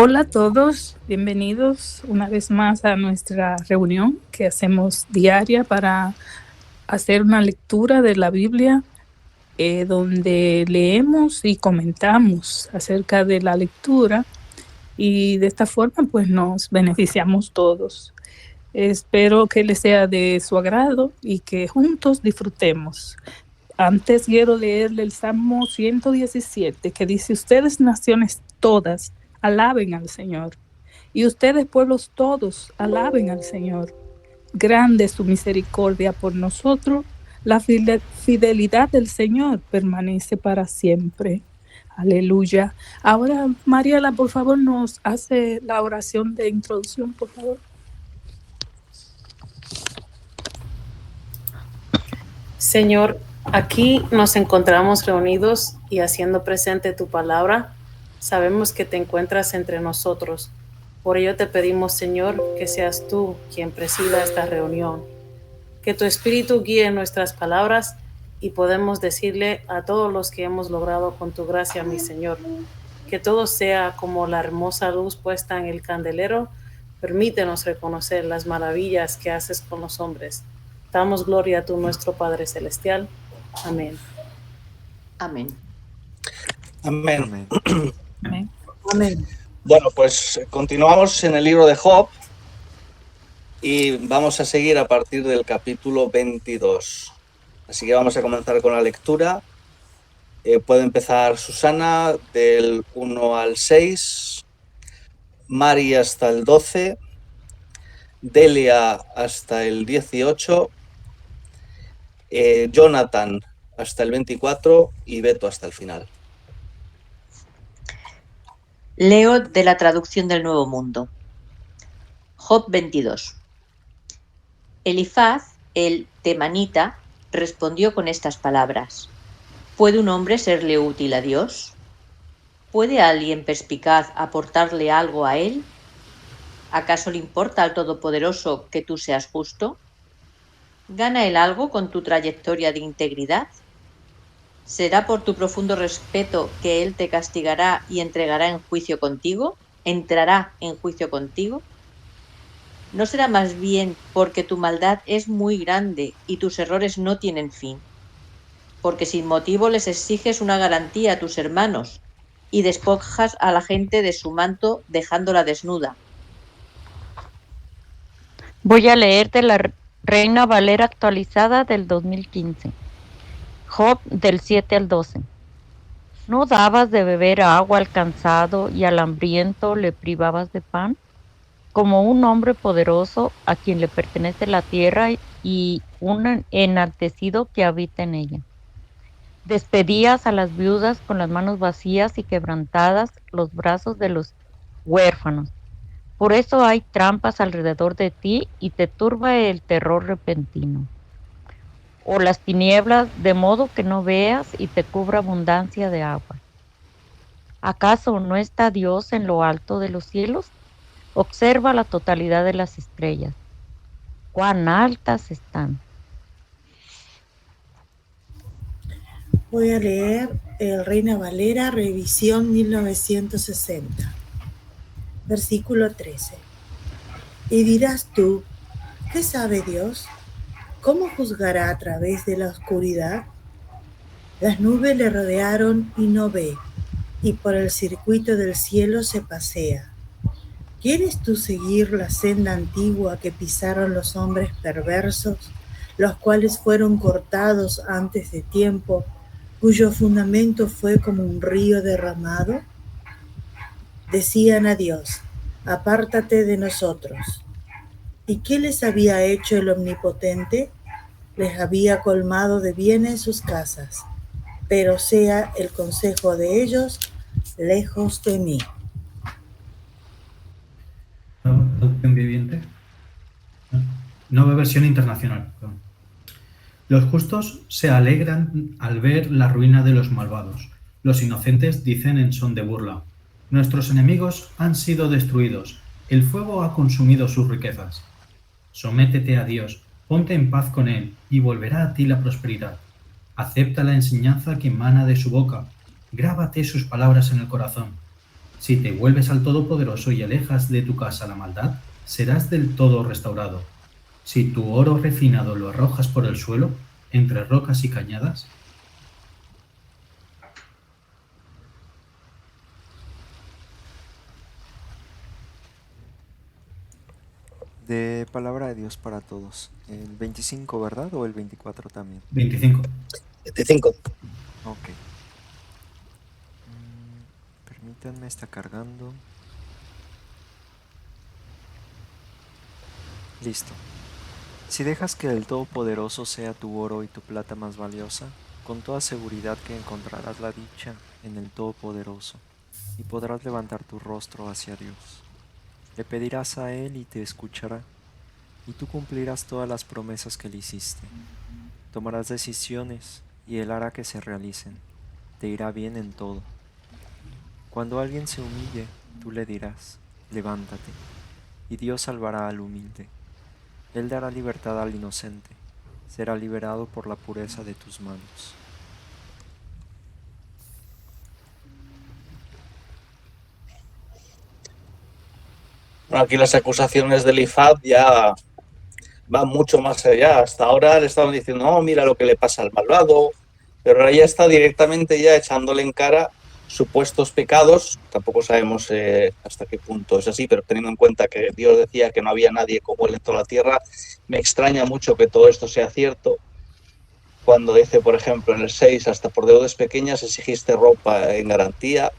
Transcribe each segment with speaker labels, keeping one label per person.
Speaker 1: Hola a todos, bienvenidos una vez más a nuestra reunión que hacemos diaria para hacer una lectura de la Biblia, donde leemos y comentamos acerca de la lectura y de esta forma pues nos beneficiamos todos. Espero que les sea de su agrado y que juntos disfrutemos. Antes quiero leerle el Salmo 117 que dice: ustedes naciones todas, alaben al Señor. Y ustedes pueblos todos, alaben al Señor. Grande es su misericordia por nosotros. La fidelidad del Señor permanece para siempre. Aleluya. Ahora, Mariela, por favor, nos hace la oración de introducción, por favor.
Speaker 2: Señor, aquí nos encontramos reunidos y haciendo presente tu palabra. Sabemos que te encuentras entre nosotros. Por ello te pedimos, Señor, que seas tú quien presida esta reunión. Que tu Espíritu guíe nuestras palabras y podemos decirle a todos los que hemos logrado con tu gracia, mi Señor, que todo sea como la hermosa luz puesta en el candelero. Permítenos reconocer las maravillas que haces con los hombres. Damos gloria a tu nuestro Padre Celestial. Amén.
Speaker 3: Amén.
Speaker 4: Amén.
Speaker 1: Amén.
Speaker 2: Amén.
Speaker 4: Bueno, pues continuamos en el libro de Job y vamos a seguir a partir del capítulo 22. Así que vamos a comenzar con la lectura. Puede empezar Susana del 1 al 6, Mari hasta el 12, Delia hasta el 18, Jonathan hasta el 24 y Beto hasta el final.
Speaker 3: Leo de la traducción del Nuevo Mundo. Job 22. Elifaz, el temanita, respondió con estas palabras: ¿Puede un hombre serle útil a Dios? ¿Puede alguien perspicaz aportarle algo a él? ¿Acaso le importa al Todopoderoso que tú seas justo? ¿Gana él algo con tu trayectoria de integridad? ¿Será por tu profundo respeto que él te castigará y entrará en juicio contigo? ¿No será más bien porque tu maldad es muy grande y tus errores no tienen fin? Porque sin motivo les exiges una garantía a tus hermanos y despojas a la gente de su manto dejándola desnuda.
Speaker 5: Voy a leerte la Reina Valera actualizada del 2015. Job del 7 al 12. ¿No dabas de beber agua al cansado y al hambriento le privabas de pan? Como un hombre poderoso a quien le pertenece la tierra y un enaltecido que habita en ella. Despedías a las viudas con las manos vacías y quebrantadas los brazos de los huérfanos. Por eso hay trampas alrededor de ti y te turba el terror repentino. O las tinieblas, de modo que no veas y te cubra abundancia de agua. ¿Acaso no está Dios en lo alto de los cielos? Observa la totalidad de las estrellas. ¿Cuán altas están?
Speaker 6: Voy a leer el Reina Valera, revisión 1960, versículo 13. Y dirás tú, ¿qué sabe Dios? ¿Cómo juzgará a través de la oscuridad? Las nubes le rodearon y no ve, y por el circuito del cielo se pasea. ¿Quieres tú seguir la senda antigua que pisaron los hombres perversos, los cuales fueron cortados antes de tiempo, cuyo fundamento fue como un río derramado? Decían a Dios, apártate de nosotros. ¿Y qué les había hecho el Omnipotente? Les había colmado de bienes sus casas, pero sea el consejo de ellos lejos de mí.
Speaker 7: Traducción viviente. Nueva versión internacional. Los justos se alegran al ver la ruina de los malvados. Los inocentes dicen en son de burla: nuestros enemigos han sido destruidos. El fuego ha consumido sus riquezas. Sométete a Dios, ponte en paz con Él y volverá a ti la prosperidad. Acepta la enseñanza que emana de su boca. Grábate sus palabras en el corazón. Si te vuelves al Todopoderoso y alejas de tu casa la maldad, serás del todo restaurado. Si tu oro refinado lo arrojas por el suelo, entre rocas y cañadas,
Speaker 8: De palabra de Dios para todos. El 25, ¿verdad? ¿O el 24 también?
Speaker 7: 25.
Speaker 4: 25.
Speaker 8: Ok. Permítanme, está cargando. Listo. Si dejas que el Todopoderoso sea tu oro y tu plata más valiosa, con toda seguridad que encontrarás la dicha en el Todopoderoso y podrás levantar tu rostro hacia Dios. Le pedirás a Él y te escuchará, y tú cumplirás todas las promesas que le hiciste. Tomarás decisiones y Él hará que se realicen. Te irá bien en todo. Cuando alguien se humille, tú le dirás, levántate, y Dios salvará al humilde. Él dará libertad al inocente, será liberado por la pureza de tus manos.
Speaker 4: Bueno, aquí las acusaciones del IFAD ya van mucho más allá. Hasta ahora le estaban diciendo, no, mira lo que le pasa al malvado, pero ahora ya está directamente ya echándole en cara supuestos pecados. Tampoco sabemos hasta qué punto es así, pero teniendo en cuenta que Dios decía que no había nadie como él en toda la tierra, me extraña mucho que todo esto sea cierto. Cuando dice, por ejemplo, en el 6, hasta por deudas pequeñas exigiste ropa en garantía,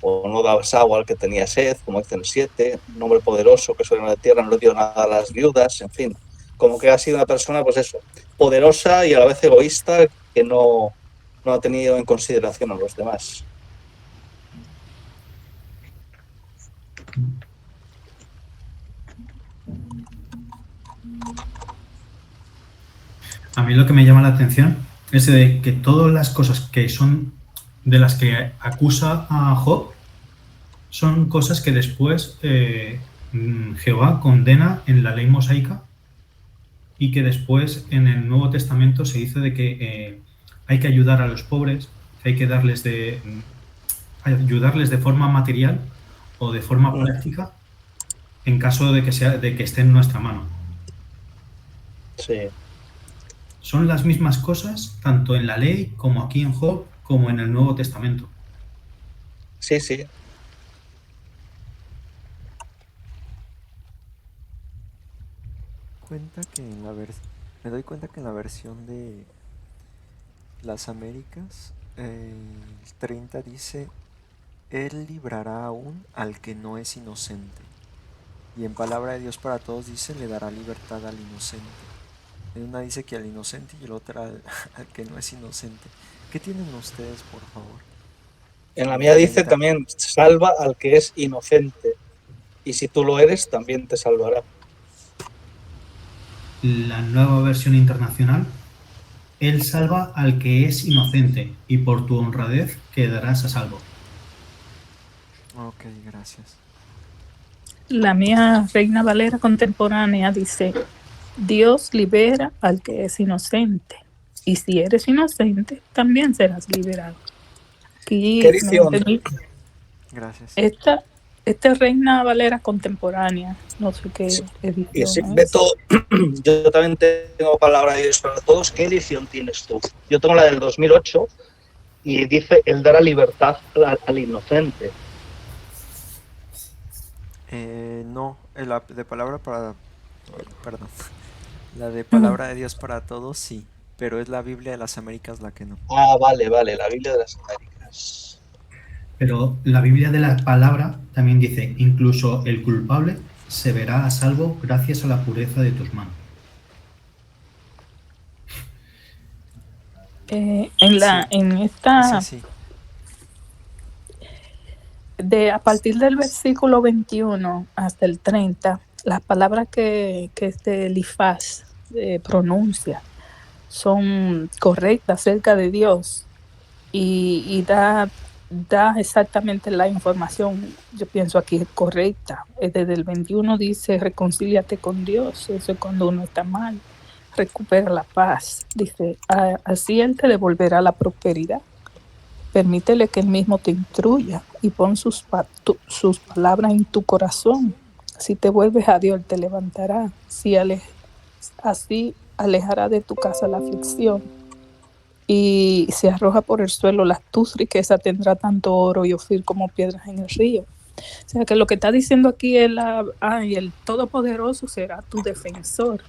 Speaker 4: o no dabas agua al que tenía sed, como dice en el 7, un hombre poderoso que sobre la tierra no le dio nada a las viudas, en fin, como que ha sido una persona, pues eso, poderosa y a la vez egoísta, que no ha tenido en consideración a los demás.
Speaker 7: A mí lo que me llama la atención es de que todas las cosas que son de las que acusa a Job son cosas que después Jehová condena en la ley mosaica y que después en el Nuevo Testamento se dice de que hay que ayudar a los pobres, que hay que ayudarles de forma material o de forma práctica en caso de que esté en nuestra mano.
Speaker 4: Sí.
Speaker 7: Son las mismas cosas tanto en la ley como aquí en Job como en el Nuevo Testamento.
Speaker 4: Sí, sí.
Speaker 8: Me doy cuenta que en la versión de las Américas, el 30 dice, Él librará aún al que no es inocente. Y en palabra de Dios para todos dice, le dará libertad al inocente. En una dice que al inocente y el otro al que no es inocente. ¿Qué tienen ustedes, por favor?
Speaker 4: En la mía dice también, salva al que es inocente. Y si tú lo eres, también te salvará.
Speaker 7: La nueva versión internacional, Él salva al que es inocente y por tu honradez quedarás a salvo.
Speaker 8: Ok, gracias.
Speaker 1: La mía Reina Valera contemporánea dice, Dios libera al que es inocente. Y si eres inocente, también serás liberado. Aquí
Speaker 4: ¿Qué edición?
Speaker 8: Gracias.
Speaker 1: Esta Reina Valera contemporánea, no sé qué edición
Speaker 4: Y sí,
Speaker 1: es.
Speaker 4: Beto, yo también tengo palabra de Dios para todos. ¿Qué edición tienes tú? Yo tengo la del 2008 y dice, Él dará libertad al inocente.
Speaker 8: No, la de palabra para... Perdón. La de palabra de Dios para todos, sí. Pero es la Biblia de las Américas la que no.
Speaker 4: Ah, vale, la Biblia de las Américas.
Speaker 7: Pero la Biblia de la palabra también dice, incluso el culpable se verá a salvo gracias a la pureza de tus manos.
Speaker 1: En esta...
Speaker 8: Sí.
Speaker 1: A partir del versículo 21 hasta el 30, las palabras que Elifaz pronuncia son correctas acerca de Dios y da exactamente la información, yo pienso aquí, correcta. Desde el 21 dice, reconcíliate con Dios, eso es cuando uno está mal, recupera la paz. Dice, así Él te devolverá la prosperidad Permítele que él mismo te instruya y pon sus palabras en tu corazón. Si te vuelves a Dios, Él te levantará. Así alejará de tu casa la aflicción. Y se arroja por el suelo tus riquezas, tendrá tanto oro y ofir como piedras en el río. O sea que lo que está diciendo aquí es el Todopoderoso será tu defensor.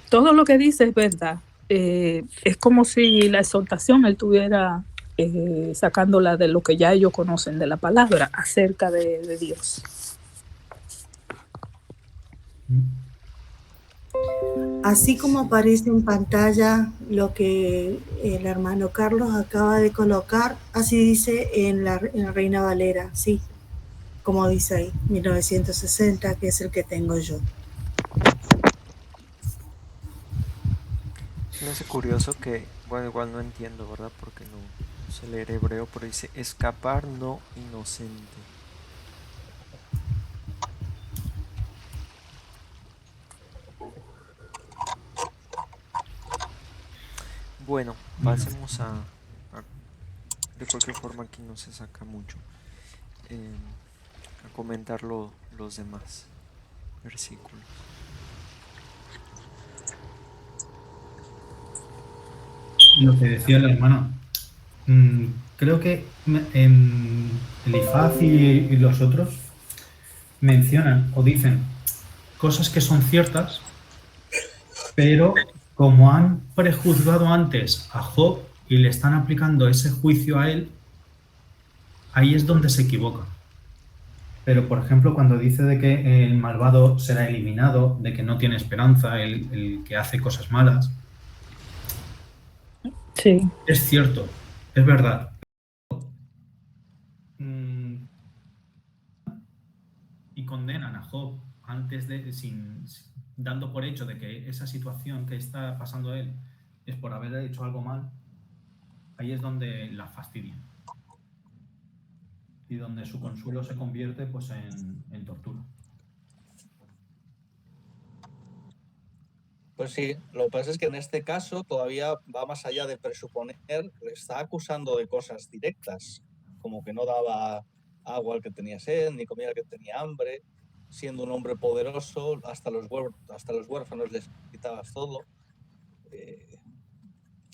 Speaker 1: Todo lo que dice es verdad. Es como si la exhortación él estuviera sacándola de lo que ya ellos conocen de la palabra acerca de Dios.
Speaker 6: Así como aparece en pantalla lo que el hermano Carlos acaba de colocar, así dice en la Reina Valera, sí, como dice ahí, 1960, que es el que tengo yo.
Speaker 8: Me hace curioso que, bueno, igual no entiendo, ¿verdad? Porque no sé leer hebreo, pero dice escapar no inocente. Bueno, pasemos de cualquier forma aquí no se saca mucho. A comentar los demás versículos.
Speaker 7: Lo que decía la hermana. Creo que Elifaz y los otros mencionan o dicen cosas que son ciertas, pero como han prejuzgado antes a Job y le están aplicando ese juicio a él, ahí es donde se equivoca. Pero, por ejemplo, cuando dice de que el malvado será eliminado, de que no tiene esperanza, el que hace cosas malas,
Speaker 1: sí,
Speaker 7: es cierto, es verdad. Y condenan a Job antes de, dando por hecho de que esa situación que está pasando él es por haber hecho algo mal, ahí es donde la fastidian. Y donde su consuelo se convierte pues en tortura.
Speaker 4: Pues sí, lo que pasa es que en este caso todavía va más allá de presuponer, le está acusando de cosas directas, como que no daba agua al que tenía sed, ni comida al que tenía hambre, siendo un hombre poderoso, hasta los huérfanos les quitabas todo.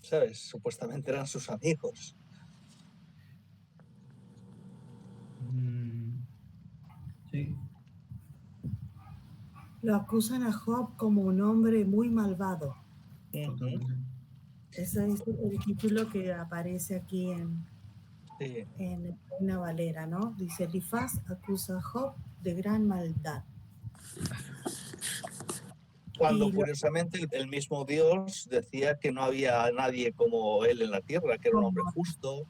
Speaker 4: ¿Sabes? Supuestamente eran sus amigos.
Speaker 7: Sí.
Speaker 6: Lo acusan a Job como un hombre muy malvado.
Speaker 7: Totalmente.
Speaker 6: Ese es el título que aparece aquí en Reina Valera, ¿no? Dice, Elifaz acusa a Job de gran maldad.
Speaker 4: Cuando curiosamente el mismo Dios decía que no había nadie como él en la tierra, que era un hombre justo.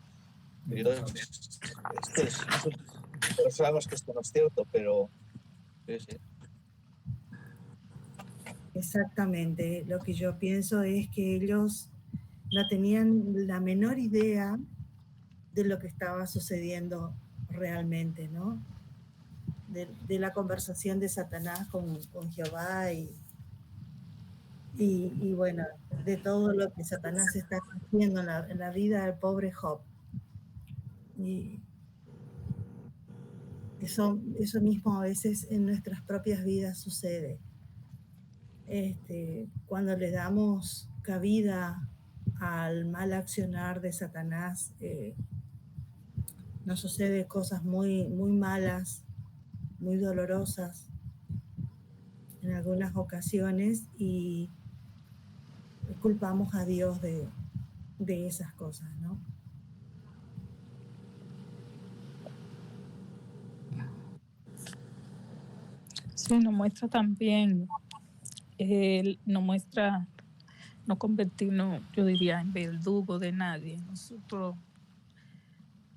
Speaker 4: Todos sabemos que esto no es cierto, pero sí.
Speaker 6: Exactamente. Lo que yo pienso es que ellos no tenían la menor idea de lo que estaba sucediendo realmente, ¿no? De la conversación de Satanás con Jehová y bueno, de todo lo que Satanás está haciendo en la vida del pobre Job. Y eso mismo a veces en nuestras propias vidas sucede. Cuando le damos cabida al mal accionar de Satanás, nos sucede cosas muy, muy malas, muy dolorosas en algunas ocasiones y culpamos a Dios de esas cosas, ¿no?
Speaker 1: Sí, nos muestra también, no convertirnos, yo diría, en verdugo de nadie. Nosotros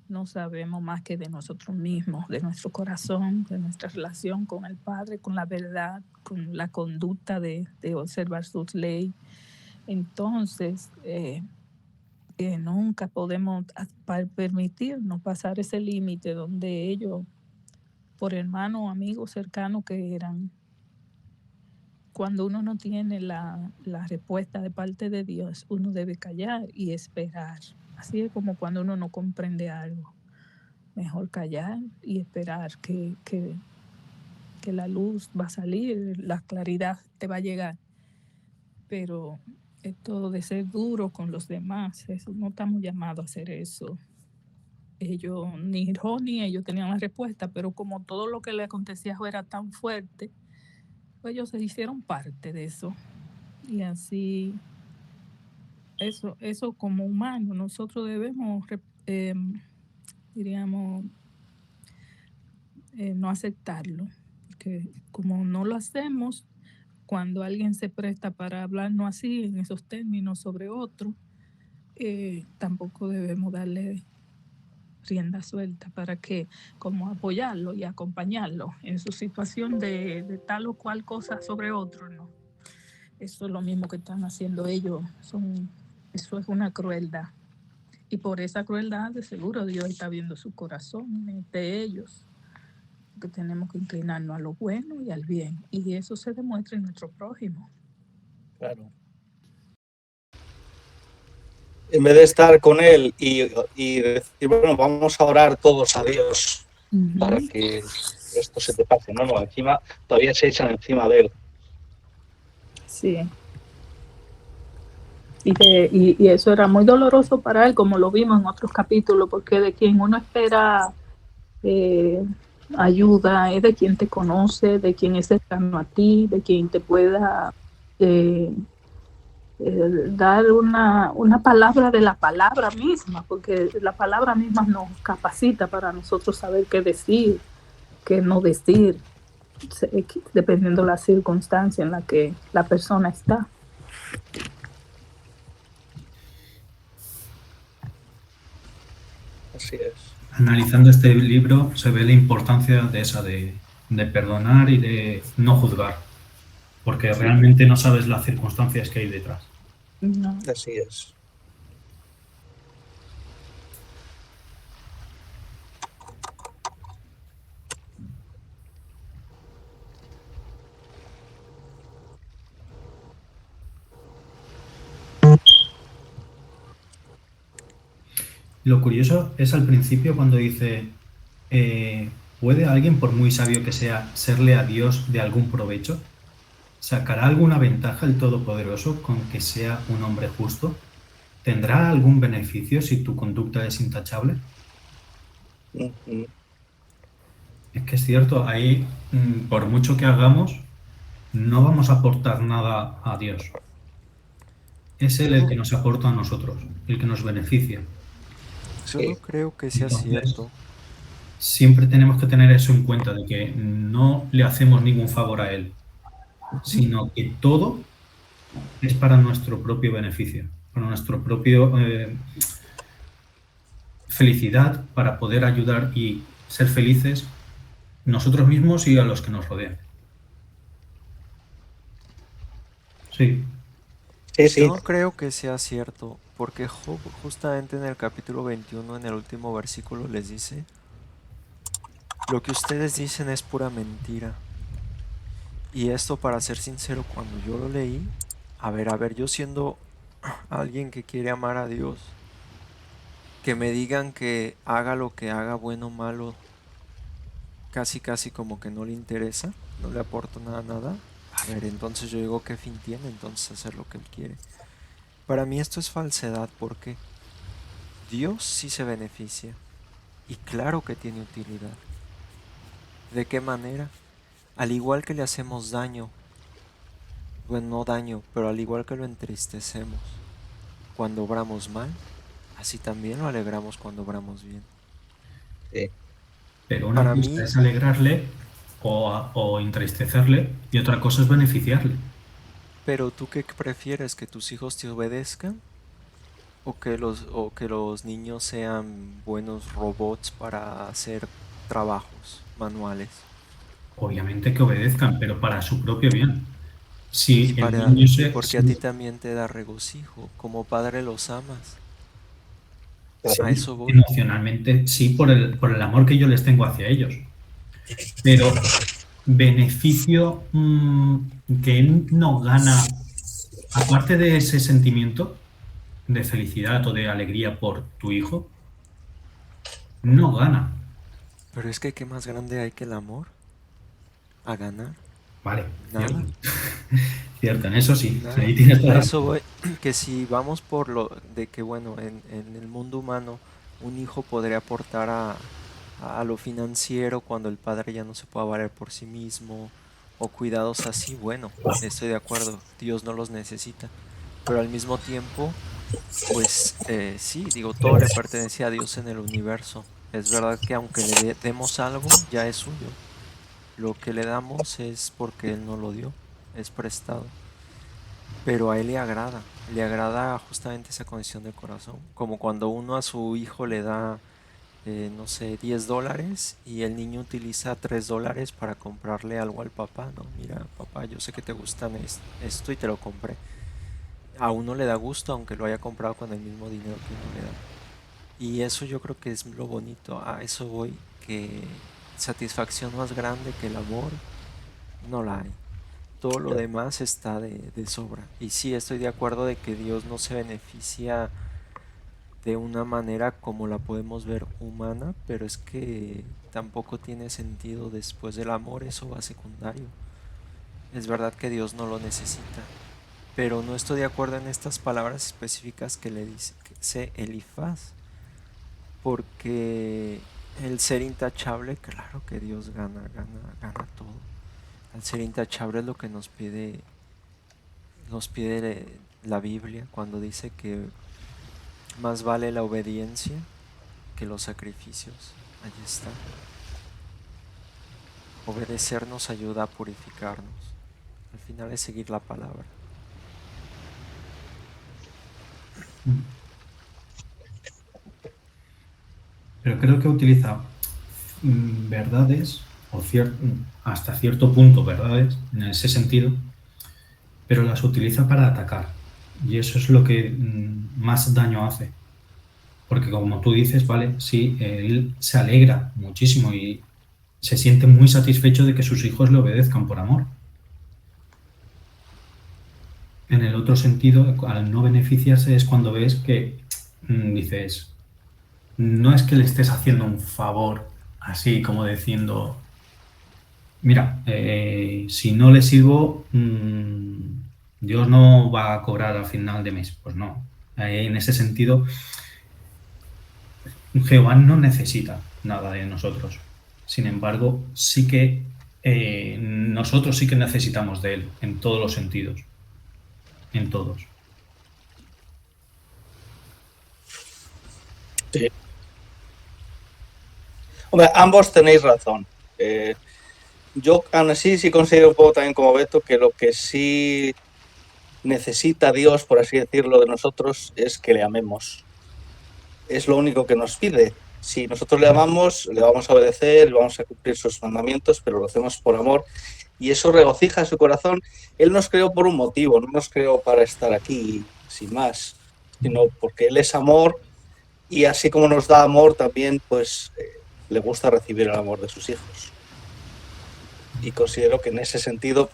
Speaker 1: no sabemos más que de nosotros mismos, de nuestro corazón, de nuestra relación con el Padre, con la verdad, con la conducta de observar sus leyes. Entonces, nunca podemos permitirnos pasar ese límite donde ellos, por hermano o amigo cercano que eran, cuando uno no tiene la respuesta de parte de Dios, uno debe callar y esperar Así es como cuando uno no comprende algo. Mejor callar y esperar que la luz va a salir, la claridad te va a llegar. Pero esto de ser duro con los demás, eso, no estamos llamados a hacer eso. Ellos, ni Ron ni ellos tenían la respuesta, pero como todo lo que le acontecía a Jo era tan fuerte, pues ellos se hicieron parte de eso. Y así, eso como humanos, nosotros debemos, diríamos, no aceptarlo. Porque como no lo hacemos, cuando alguien se presta para hablarnos así, en esos términos sobre otro, tampoco debemos darle rienda suelta para que, como apoyarlo y acompañarlo en su situación de tal o cual cosa sobre otro, ¿no? Eso es lo mismo que están haciendo ellos. Eso es una crueldad. Y por esa crueldad, de seguro, Dios está viendo su corazón de ellos. Que tenemos que inclinarnos a lo bueno y al bien. Y eso se demuestra en nuestro prójimo.
Speaker 4: Claro. En vez de estar con él y decir, bueno, vamos a orar todos a Dios para que esto se te pase, no, encima todavía se echan encima de él.
Speaker 1: Sí. Y eso era muy doloroso para él, como lo vimos en otros capítulos, porque de quien uno espera ayuda es de quien te conoce, de quien es cercano a ti, de quien te pueda dar una palabra de la palabra misma, porque la palabra misma nos capacita para nosotros saber qué decir, qué no decir, dependiendo de la circunstancia en la que la persona está.
Speaker 4: Así es.
Speaker 7: Analizando este libro se ve la importancia de esa, de perdonar y de no juzgar, porque realmente no sabes las circunstancias que hay detrás.
Speaker 1: No.
Speaker 4: Así es.
Speaker 7: Lo curioso es al principio cuando dice, ¿puede alguien, por muy sabio que sea, serle a Dios de algún provecho? ¿Sacará alguna ventaja el Todopoderoso con que sea un hombre justo? ¿Tendrá algún beneficio si tu conducta es intachable?
Speaker 4: Uh-huh.
Speaker 7: Es que es cierto, ahí, por mucho que hagamos, no vamos a aportar nada a Dios. Es Él el que nos aporta a nosotros, el que nos beneficia.
Speaker 8: Yo no creo que sea cierto.
Speaker 7: Siempre tenemos que tener eso en cuenta, de que no le hacemos ningún favor a Él, sino que todo es para nuestro propio beneficio, para nuestro propio felicidad, para poder ayudar y ser felices nosotros mismos y a los que nos rodean. Sí.
Speaker 8: Yo no creo que sea cierto, porque Job justamente en el capítulo 21, en el último versículo, les dice: lo que ustedes dicen es pura mentira. Y esto, para ser sincero, cuando yo lo leí, a ver, yo siendo alguien que quiere amar a Dios, que me digan que haga lo que haga, bueno o malo, casi como que no le interesa, no le aporto nada. A ver, entonces yo digo, ¿qué fin tiene entonces hacer lo que él quiere? Para mí esto es falsedad, porque Dios sí se beneficia, y claro que tiene utilidad. ¿De qué manera? Al igual que le hacemos daño, bueno, no daño, pero al igual que lo entristecemos cuando obramos mal, así también lo alegramos cuando obramos bien.
Speaker 4: Sí.
Speaker 7: Pero una cosa es alegrarle o entristecerle, y otra cosa es beneficiarle.
Speaker 8: Pero ¿tú qué prefieres? ¿Que tus hijos te obedezcan? ¿O que los niños sean buenos robots para hacer trabajos manuales?
Speaker 7: Obviamente que obedezcan, pero para su propio bien. Si
Speaker 8: porque a ti también te da regocijo, como padre los amas.
Speaker 7: Sí, a eso voy. Emocionalmente sí, por el amor que yo les tengo hacia ellos. Pero beneficio que él no gana, aparte de ese sentimiento, de felicidad o de alegría por tu hijo, no gana.
Speaker 8: Pero es que ¿qué más grande hay que el amor? ¿A ganar?
Speaker 7: Vale, cierto.
Speaker 8: Nada,
Speaker 7: Cierto, en eso sí,
Speaker 8: nada.
Speaker 7: ahí tienes toda
Speaker 8: A
Speaker 7: la
Speaker 8: eso
Speaker 7: razón.
Speaker 8: voy, que si vamos por lo de que, bueno, en el mundo humano un hijo podría aportar a lo financiero cuando el padre ya no se pueda valer por sí mismo, o cuidados así, bueno, estoy de acuerdo, Dios no los necesita. Pero al mismo tiempo, pues sí, digo, todo le pertenece a Dios en el universo. Es verdad que aunque demos algo, ya es suyo. Lo que le damos es porque Él no lo dio, es prestado. Pero a Él le agrada justamente esa condición de corazón. Como cuando uno a su hijo le da, no sé, $10 y el niño utiliza $3 para comprarle algo al papá, ¿no? Mira, papá, yo sé que te gustan esto y te lo compré. A uno le da gusto aunque lo haya comprado con el mismo dinero que uno le da. Y eso yo creo que es lo bonito. A eso voy, que satisfacción más grande que el amor no la hay. Todo lo demás está de sobra. Y sí, estoy de acuerdo de que Dios no se beneficia de una manera como la podemos ver humana, pero es que tampoco tiene sentido después del amor, eso va secundario. Es verdad que Dios no lo necesita, pero no estoy de acuerdo en estas palabras específicas que le dice Elifaz, porque el ser intachable, claro que Dios gana todo. Al ser intachable es lo que nos pide la Biblia cuando dice que más vale la obediencia que los sacrificios. Allí está. Obedecer nos ayuda a purificarnos. Al final es seguir la palabra.
Speaker 7: Pero creo que utiliza verdades, o hasta cierto punto verdades, en ese sentido, pero las utiliza para atacar. Y eso es lo que más daño hace. Porque como tú dices, vale, sí, él se alegra muchísimo y se siente muy satisfecho de que sus hijos le obedezcan por amor. En el otro sentido, al no beneficiarse es cuando ves que dices, no es que le estés haciendo un favor, así como diciendo, mira, si no le sirvo, Dios no va a cobrar al final de mes. Pues no. En ese sentido, Jehová no necesita nada de nosotros. Sin embargo, sí que nosotros sí que necesitamos de Él en todos los sentidos. En todos.
Speaker 4: Sí. Hombre, ambos tenéis razón. Yo aún así sí considero un poco también como Beto que lo que sí necesita Dios, por así decirlo, de nosotros es que le amemos. Es lo único que nos pide. Si nosotros le amamos, le vamos a obedecer, vamos a cumplir sus mandamientos, pero lo hacemos por amor y eso regocija su corazón. Él nos creó por un motivo, no nos creó para estar aquí sin más, sino porque Él es amor y así como nos da amor también, pues le gusta recibir el amor de sus hijos. Y considero que en ese sentido,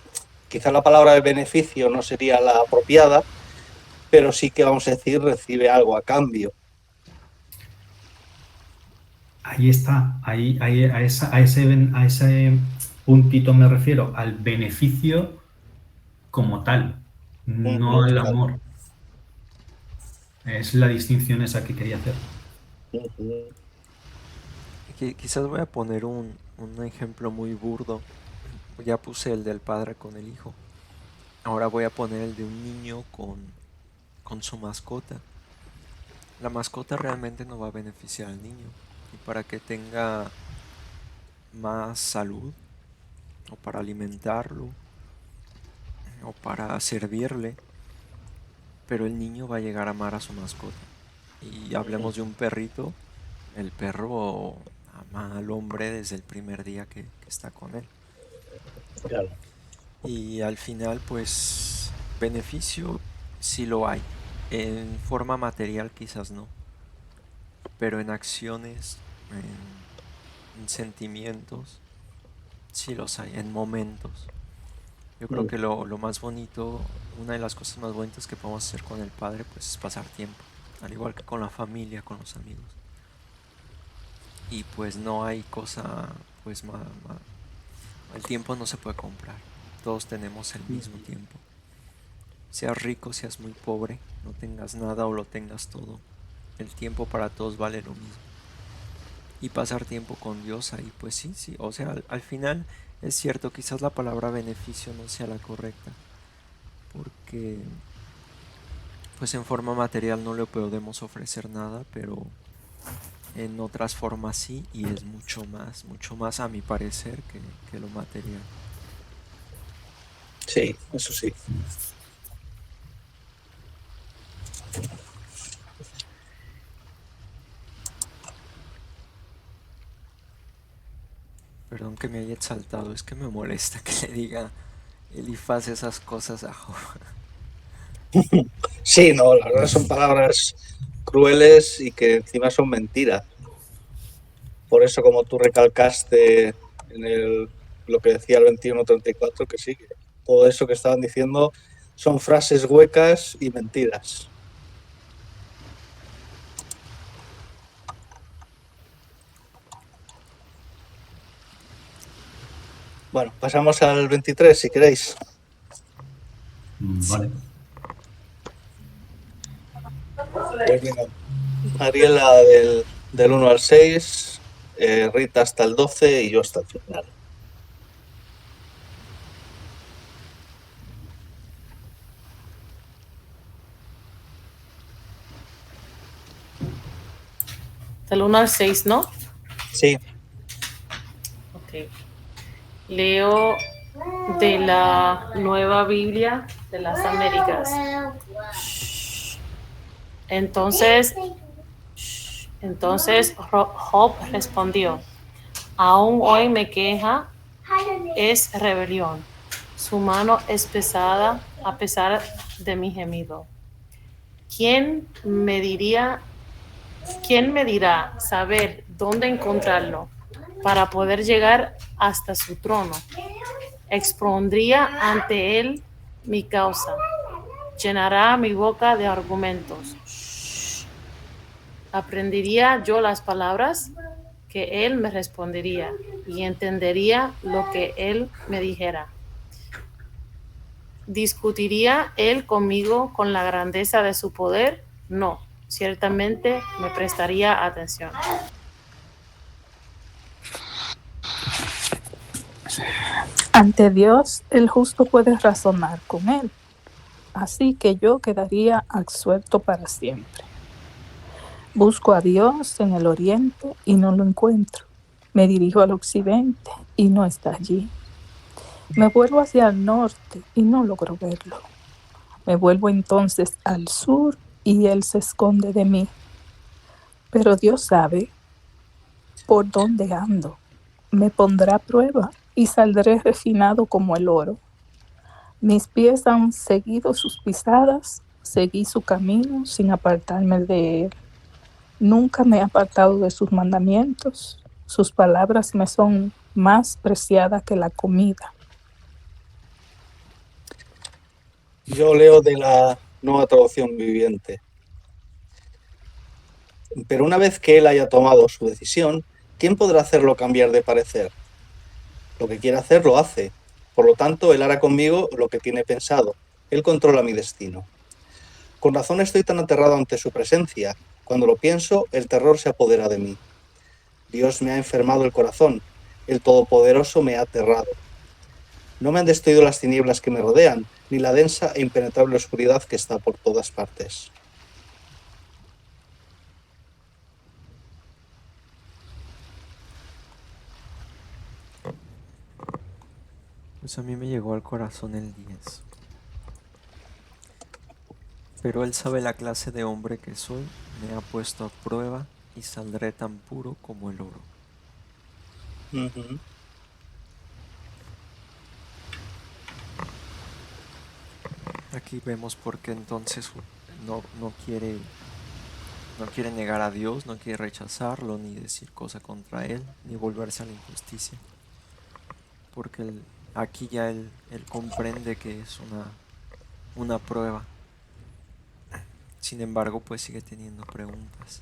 Speaker 4: quizá la palabra de beneficio no sería la apropiada, pero sí que vamos a decir recibe algo a cambio.
Speaker 7: Ahí está, a ese puntito me refiero, al beneficio como tal, no al amor. Es la distinción esa que quería hacer.
Speaker 8: Quizás voy a poner un ejemplo muy burdo. Ya puse el del padre con el hijo. Ahora voy a poner el de un niño con su mascota. La mascota realmente no va a beneficiar al niño. Y para que tenga más salud, o para alimentarlo, o para servirle, pero el niño va a llegar a amar a su mascota. Y hablemos de un perrito, el perro ama al hombre desde el primer día que está con él.
Speaker 4: Claro.
Speaker 8: Y al final, pues, beneficio sí lo hay. En forma material quizás no, pero en acciones, en sentimientos, sí los hay, en momentos. Yo creo que lo más bonito, una de las cosas más bonitas que podemos hacer con el Padre, pues es pasar tiempo, al igual que con la familia, con los amigos. Y pues no hay cosa, pues el tiempo no se puede comprar. Todos tenemos el mismo tiempo. Seas rico, seas muy pobre, no tengas nada o lo tengas todo. El tiempo para todos vale lo mismo. Y pasar tiempo con Dios ahí, pues sí. O sea, al final es cierto, quizás la palabra beneficio no sea la correcta. Porque pues en forma material no le podemos ofrecer nada, pero en otras formas sí, y es mucho más a mi parecer que lo material.
Speaker 4: Sí, eso sí.
Speaker 8: Perdón que me haya exaltado, es que me molesta que le diga Elifaz esas cosas a Job.
Speaker 4: Sí, no, la verdad son palabras crueles y que encima son mentiras. Por eso, como tú recalcaste lo que decía el 21:34, que sí, que todo eso que estaban diciendo son frases huecas y mentiras. Bueno, pasamos al 23, si queréis.
Speaker 7: Vale.
Speaker 4: Pues venga, Mariela del 1 al 6, Rita hasta el 12 y yo hasta el final.
Speaker 2: Del 1 al 6, ¿no?
Speaker 4: Sí.
Speaker 2: Ok. Leo de la Nueva Biblia de las Américas. Entonces Job respondió: aún hoy me queja, es rebelión. Su mano es pesada a pesar de mi gemido. ¿Quién me dirá saber dónde encontrarlo para poder llegar hasta su trono? Expondría ante él mi causa, llenará mi boca de argumentos. Aprendería yo las palabras que él me respondería y entendería lo que él me dijera. ¿Discutiría él conmigo con la grandeza de su poder? No, ciertamente me prestaría atención.
Speaker 1: Ante Dios, el justo puede razonar con él, así que yo quedaría absuelto para siempre. Busco a Dios en el oriente y no lo encuentro. Me dirijo al occidente y no está allí. Me vuelvo hacia el norte y no logro verlo. Me vuelvo entonces al sur y él se esconde de mí. Pero Dios sabe por dónde ando. Me pondrá a prueba y saldré refinado como el oro. Mis pies han seguido sus pisadas, seguí su camino sin apartarme de él. Nunca me he apartado de sus mandamientos. Sus palabras me son más preciadas que la comida.
Speaker 4: Yo leo de la Nueva Traducción Viviente. Pero una vez que él haya tomado su decisión, ¿quién podrá hacerlo cambiar de parecer? Lo que quiere hacer, lo hace. Por lo tanto, él hará conmigo lo que tiene pensado. Él controla mi destino. Con razón estoy tan aterrado ante su presencia. Cuando lo pienso, el terror se apodera de mí. Dios me ha enfermado el corazón. El Todopoderoso me ha aterrado. No me han destruido las tinieblas que me rodean, ni la densa e impenetrable oscuridad que está por todas partes.
Speaker 8: Pues a mí me llegó al corazón el 10. Pero él sabe la clase de hombre que soy, me ha puesto a prueba y saldré tan puro como el oro. Aquí vemos por qué entonces no quiere negar a Dios, no quiere rechazarlo, ni decir cosa contra él, ni volverse a la injusticia. Porque aquí ya él comprende que es una prueba. Sin embargo, pues sigue teniendo preguntas.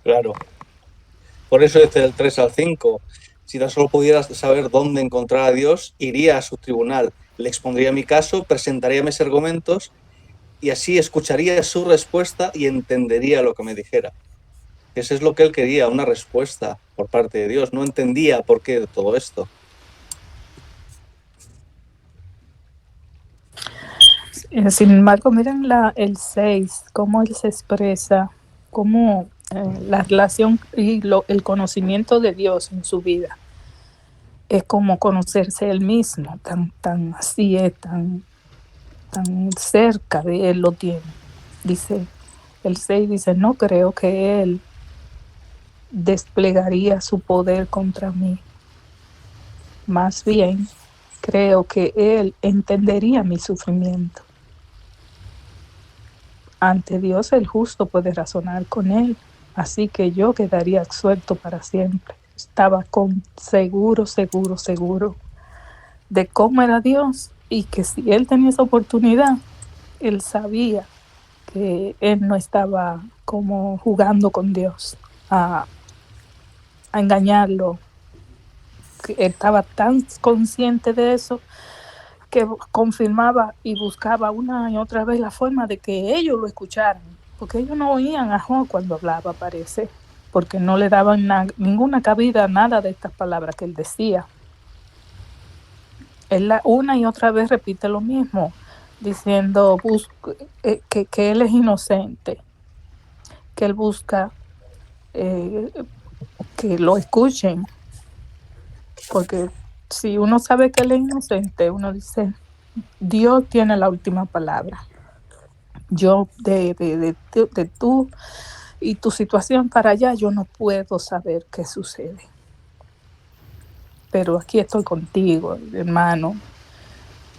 Speaker 4: Claro. Por eso desde el 3 al 5, si tan solo pudieras saber dónde encontrar a Dios, iría a su tribunal, le expondría mi caso, presentaría mis argumentos y así escucharía su respuesta y entendería lo que me dijera. Eso es lo que él quería, una respuesta por parte de Dios. No entendía por qué de todo esto.
Speaker 1: Sin embargo, miren el 6, cómo él se expresa, cómo la relación y el conocimiento de Dios en su vida es como conocerse él mismo, tan así es, tan cerca de él lo tiene. Dice, el 6 dice, no creo que él desplegaría su poder contra mí. Más bien, creo que él entendería mi sufrimiento. Ante Dios el justo puede razonar con él, así que yo quedaría absuelto para siempre. Estaba seguro de cómo era Dios y que si él tenía esa oportunidad, él sabía que él no estaba como jugando con Dios a engañarlo, que él estaba tan consciente de eso que confirmaba y buscaba una y otra vez la forma de que ellos lo escucharan, porque ellos no oían a Job cuando hablaba, parece, porque no le daban ninguna cabida a nada de estas palabras que él decía. Él una y otra vez repite lo mismo, diciendo que él es inocente, que él busca que lo escuchen, porque si uno sabe que él es inocente, uno dice, Dios tiene la última palabra. Yo de tú y tu situación para allá, yo no puedo saber qué sucede. Pero aquí estoy contigo, hermano,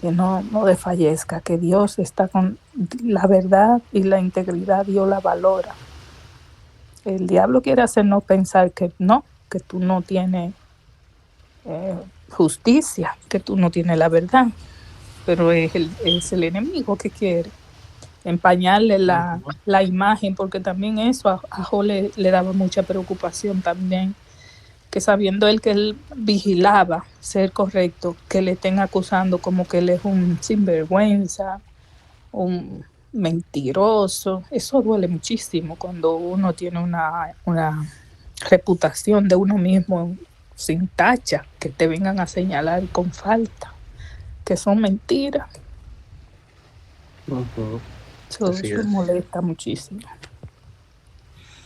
Speaker 1: que no desfallezca, que Dios está con la verdad y la integridad, Dios la valora. El diablo quiere hacernos pensar que tú no tienes justicia, que tú no tienes la verdad, pero es el enemigo que quiere empañarle la imagen, porque también eso a Job le daba mucha preocupación también, que sabiendo él que él vigilaba ser correcto, que le estén acusando como que él es un sinvergüenza, un mentiroso. Eso duele muchísimo cuando uno tiene una reputación de uno mismo sin tacha, que te vengan a señalar con falta, que son mentiras. Eso molesta muchísimo.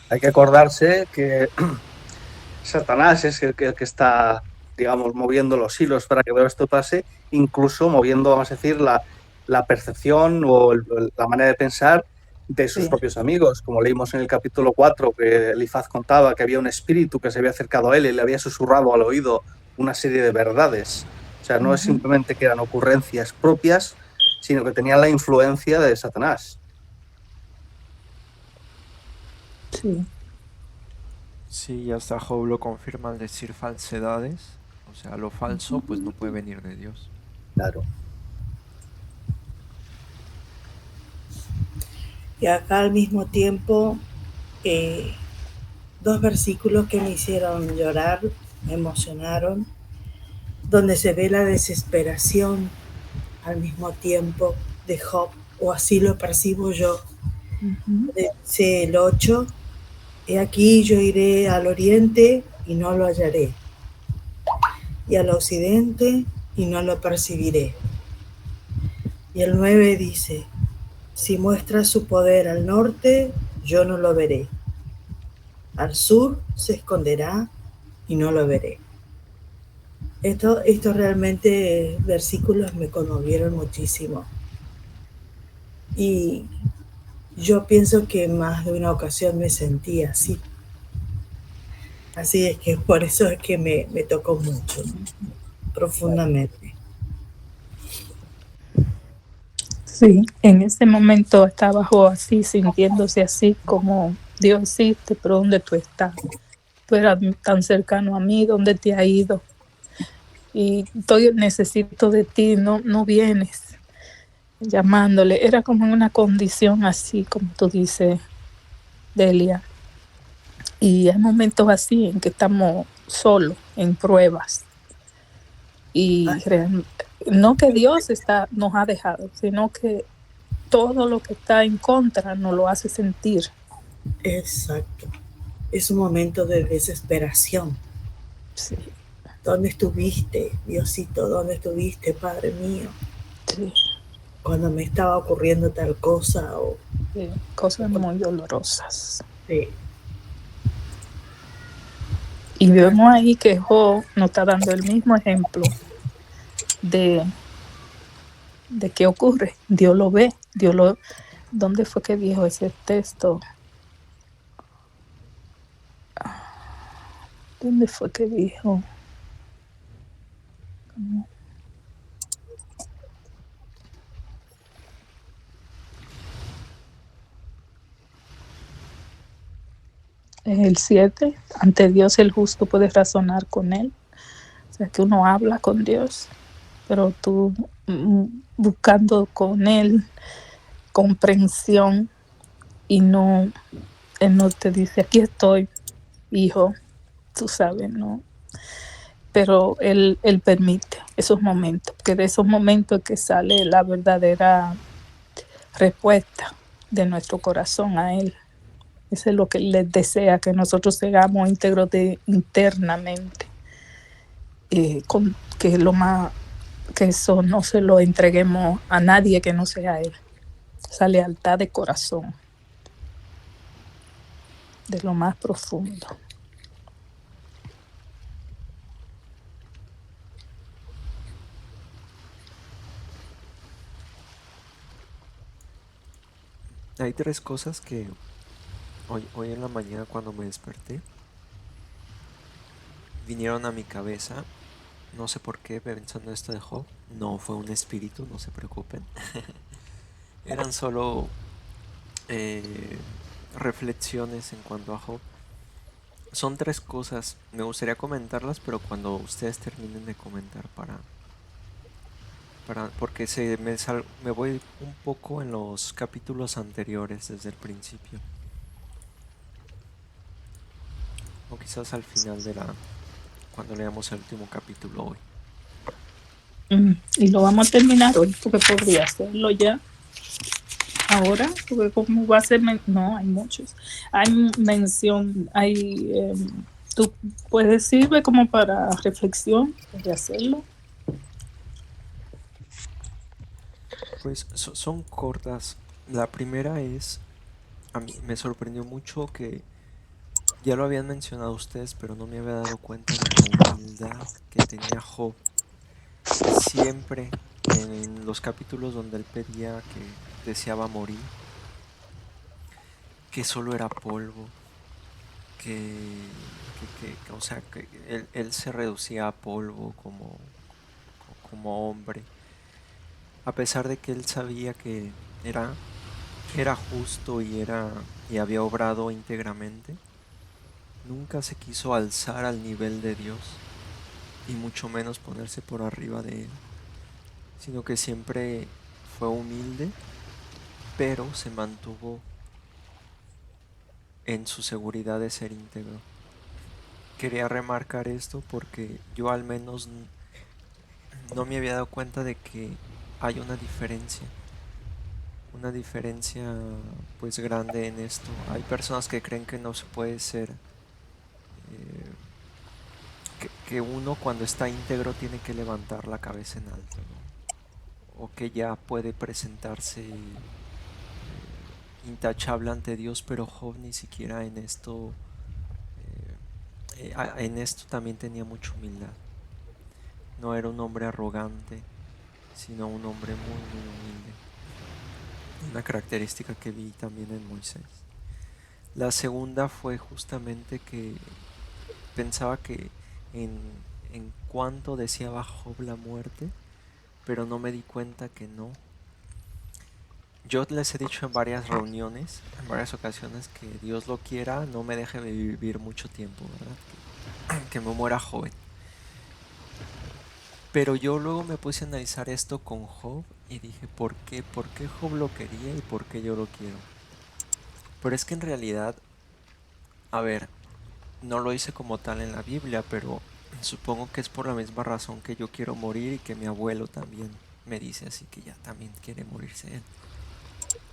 Speaker 4: Hay que acordarse que Satanás es el que está, digamos, moviendo los hilos para que todo esto pase, incluso moviendo, vamos a decir, la percepción o la manera de pensar de sus propios amigos. Como leímos en el capítulo 4, que Elifaz contaba que había un espíritu que se había acercado a él y le había susurrado al oído una serie de verdades. O sea, no es simplemente que eran ocurrencias propias, sino que tenían la influencia de Satanás.
Speaker 1: Sí.
Speaker 8: Sí, hasta Job lo confirma al decir falsedades. O sea, lo falso pues no puede venir de Dios.
Speaker 4: Claro.
Speaker 6: Y acá al mismo tiempo, dos versículos que me hicieron llorar, me emocionaron, donde se ve la desesperación al mismo tiempo de Job, o así lo percibo yo. Dice el 8, he aquí yo iré al oriente y no lo hallaré, y al occidente y no lo percibiré. Y el 9 dice, si muestra su poder al norte, yo no lo veré. Al sur se esconderá y no lo veré. Estos realmente versículos me conmovieron muchísimo. Y yo pienso que más de una ocasión me sentí así. Así es que por eso es que me tocó mucho, profundamente.
Speaker 1: Sí, en ese momento estaba Job así, sintiéndose así como Dios existe, pero ¿dónde tú estás? Tú eras tan cercano a mí, ¿dónde te has ido? y necesito de ti, no vienes, llamándole. Era como en una condición así, como tú dices, Delia. Y hay momentos así en que estamos solos, en pruebas. Y no que Dios nos ha dejado, sino que todo lo que está en contra nos lo hace sentir.
Speaker 6: Exacto. Es un momento de desesperación.
Speaker 1: Sí.
Speaker 6: ¿Dónde estuviste, Diosito? ¿Dónde estuviste, Padre mío?
Speaker 1: Sí.
Speaker 6: Cuando me estaba ocurriendo tal cosa.
Speaker 1: Sí, cosas muy dolorosas.
Speaker 6: Sí.
Speaker 1: Y vemos ahí que Job nos está dando el mismo ejemplo de qué ocurre. Dios lo ve, ¿dónde fue que dijo ese texto? ¿Dónde fue que dijo? En el 7, ante Dios el justo puede razonar con él. O sea, que uno habla con Dios, pero tú buscando con él comprensión y no, él no te dice, aquí estoy, hijo, tú sabes, ¿no? Pero él permite esos momentos, porque de esos momentos es que sale la verdadera respuesta de nuestro corazón a él. Eso es lo que él les desea, que nosotros seamos íntegros internamente, que lo más, que eso no se lo entreguemos a nadie que no sea él. Esa lealtad de corazón, de lo más profundo.
Speaker 8: Hay tres cosas que hoy en la mañana cuando me desperté vinieron a mi cabeza. No sé por qué pensando esto de Job. No fue un espíritu, no se preocupen. Eran solo reflexiones en cuanto a Job. Son tres cosas. Me gustaría comentarlas, pero cuando ustedes terminen de comentar porque me voy un poco en los capítulos anteriores desde el principio. O quizás al final cuando leamos el último capítulo hoy.
Speaker 1: Y lo vamos a terminar hoy, porque podría hacerlo ya ahora, porque como va a ser, no, hay muchos. Hay mención, tú puedes sirve como para reflexión, de hacerlo.
Speaker 8: Pues son cortas. La primera es, a mí me sorprendió mucho que ya lo habían mencionado ustedes, pero no me había dado cuenta de la humildad que tenía Job. Siempre en los capítulos donde él pedía que deseaba morir, que solo era polvo, o sea, que él se reducía a polvo como hombre, a pesar de que él sabía que era justo y había obrado íntegramente. Nunca se quiso alzar al nivel de Dios y mucho menos ponerse por arriba de él, sino que siempre fue humilde, pero se mantuvo en su seguridad de ser íntegro. Quería remarcar esto porque yo al menos no me había dado cuenta de que hay una diferencia pues grande en esto. Hay personas que creen que no se puede ser, que uno cuando está íntegro tiene que levantar la cabeza en alto, ¿no? O que ya puede presentarse intachable ante Dios, pero Job ni siquiera en esto también tenía mucha humildad. No era un hombre arrogante, sino un hombre muy, muy humilde. Una característica que vi también en Moisés. La segunda fue justamente que pensaba que en cuanto deseaba Job la muerte, pero no me di cuenta que no. Yo les he dicho en varias reuniones, en varias ocasiones, que Dios lo quiera, no me deje vivir mucho tiempo, ¿verdad? Que me muera joven. Pero yo luego me puse a analizar esto con Job y dije, ¿por qué? ¿Por qué Job lo quería y por qué yo lo quiero? Pero es que en realidad, a ver, no lo hice como tal en la Biblia, pero supongo que es por la misma razón que yo quiero morir y que mi abuelo también me dice así que ya también quiere morirse él.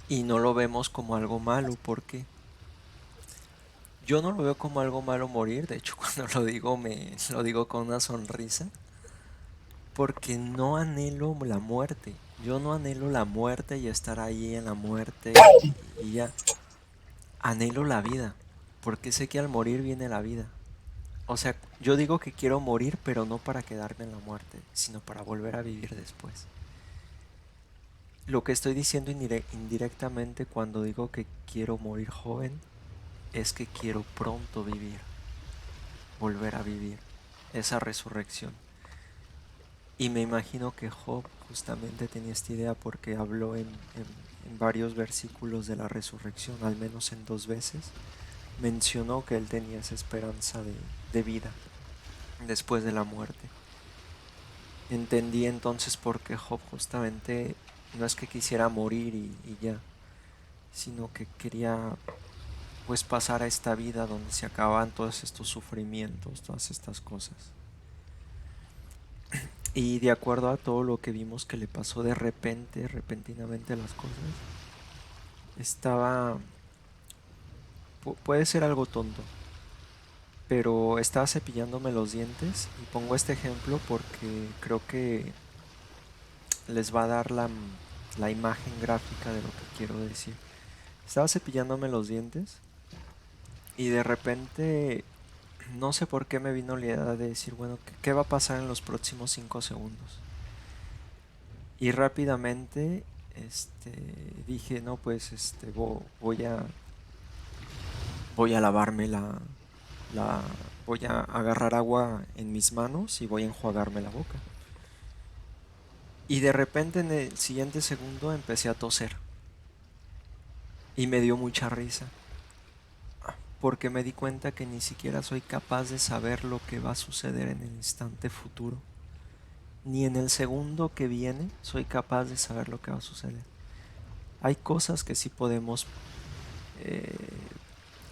Speaker 8: Y no lo vemos como algo malo, porque yo no lo veo como algo malo morir. De hecho, cuando lo digo, lo digo con una sonrisa, porque no anhelo la muerte. Yo no anhelo la muerte y estar ahí en la muerte y ya. Anhelo la vida, porque sé que al morir viene la vida. O sea, yo digo que quiero morir, pero no para quedarme en la muerte, sino para volver a vivir después. Lo que estoy diciendo indirectamente cuando digo que quiero morir joven es que quiero pronto vivir, volver a vivir esa resurrección. Y me imagino que Job justamente tenía esta idea porque habló en varios versículos de la resurrección, al menos en 2 veces, mencionó que él tenía esa esperanza de vida después de la muerte. Entendí entonces por qué Job justamente no es que quisiera morir y ya, sino que quería pues pasar a esta vida donde se acaban todos estos sufrimientos, todas estas cosas. Y de acuerdo a todo lo que vimos que le pasó de repente, repentinamente las cosas, puede ser algo tonto, pero estaba cepillándome los dientes y pongo este ejemplo porque creo que les va a dar la imagen gráfica de lo que quiero decir. Estaba cepillándome los dientes y de repente no sé por qué me vino la idea de decir, bueno, ¿qué va a pasar en los próximos 5 segundos? Y rápidamente dije, no, pues voy a lavarme voy a agarrar agua en mis manos y voy a enjuagarme la boca. Y de repente en el siguiente segundo empecé a toser. Y me dio mucha risa. Porque me di cuenta que ni siquiera soy capaz de saber lo que va a suceder en el instante futuro. Ni en el segundo que viene soy capaz de saber lo que va a suceder. Hay cosas que sí podemos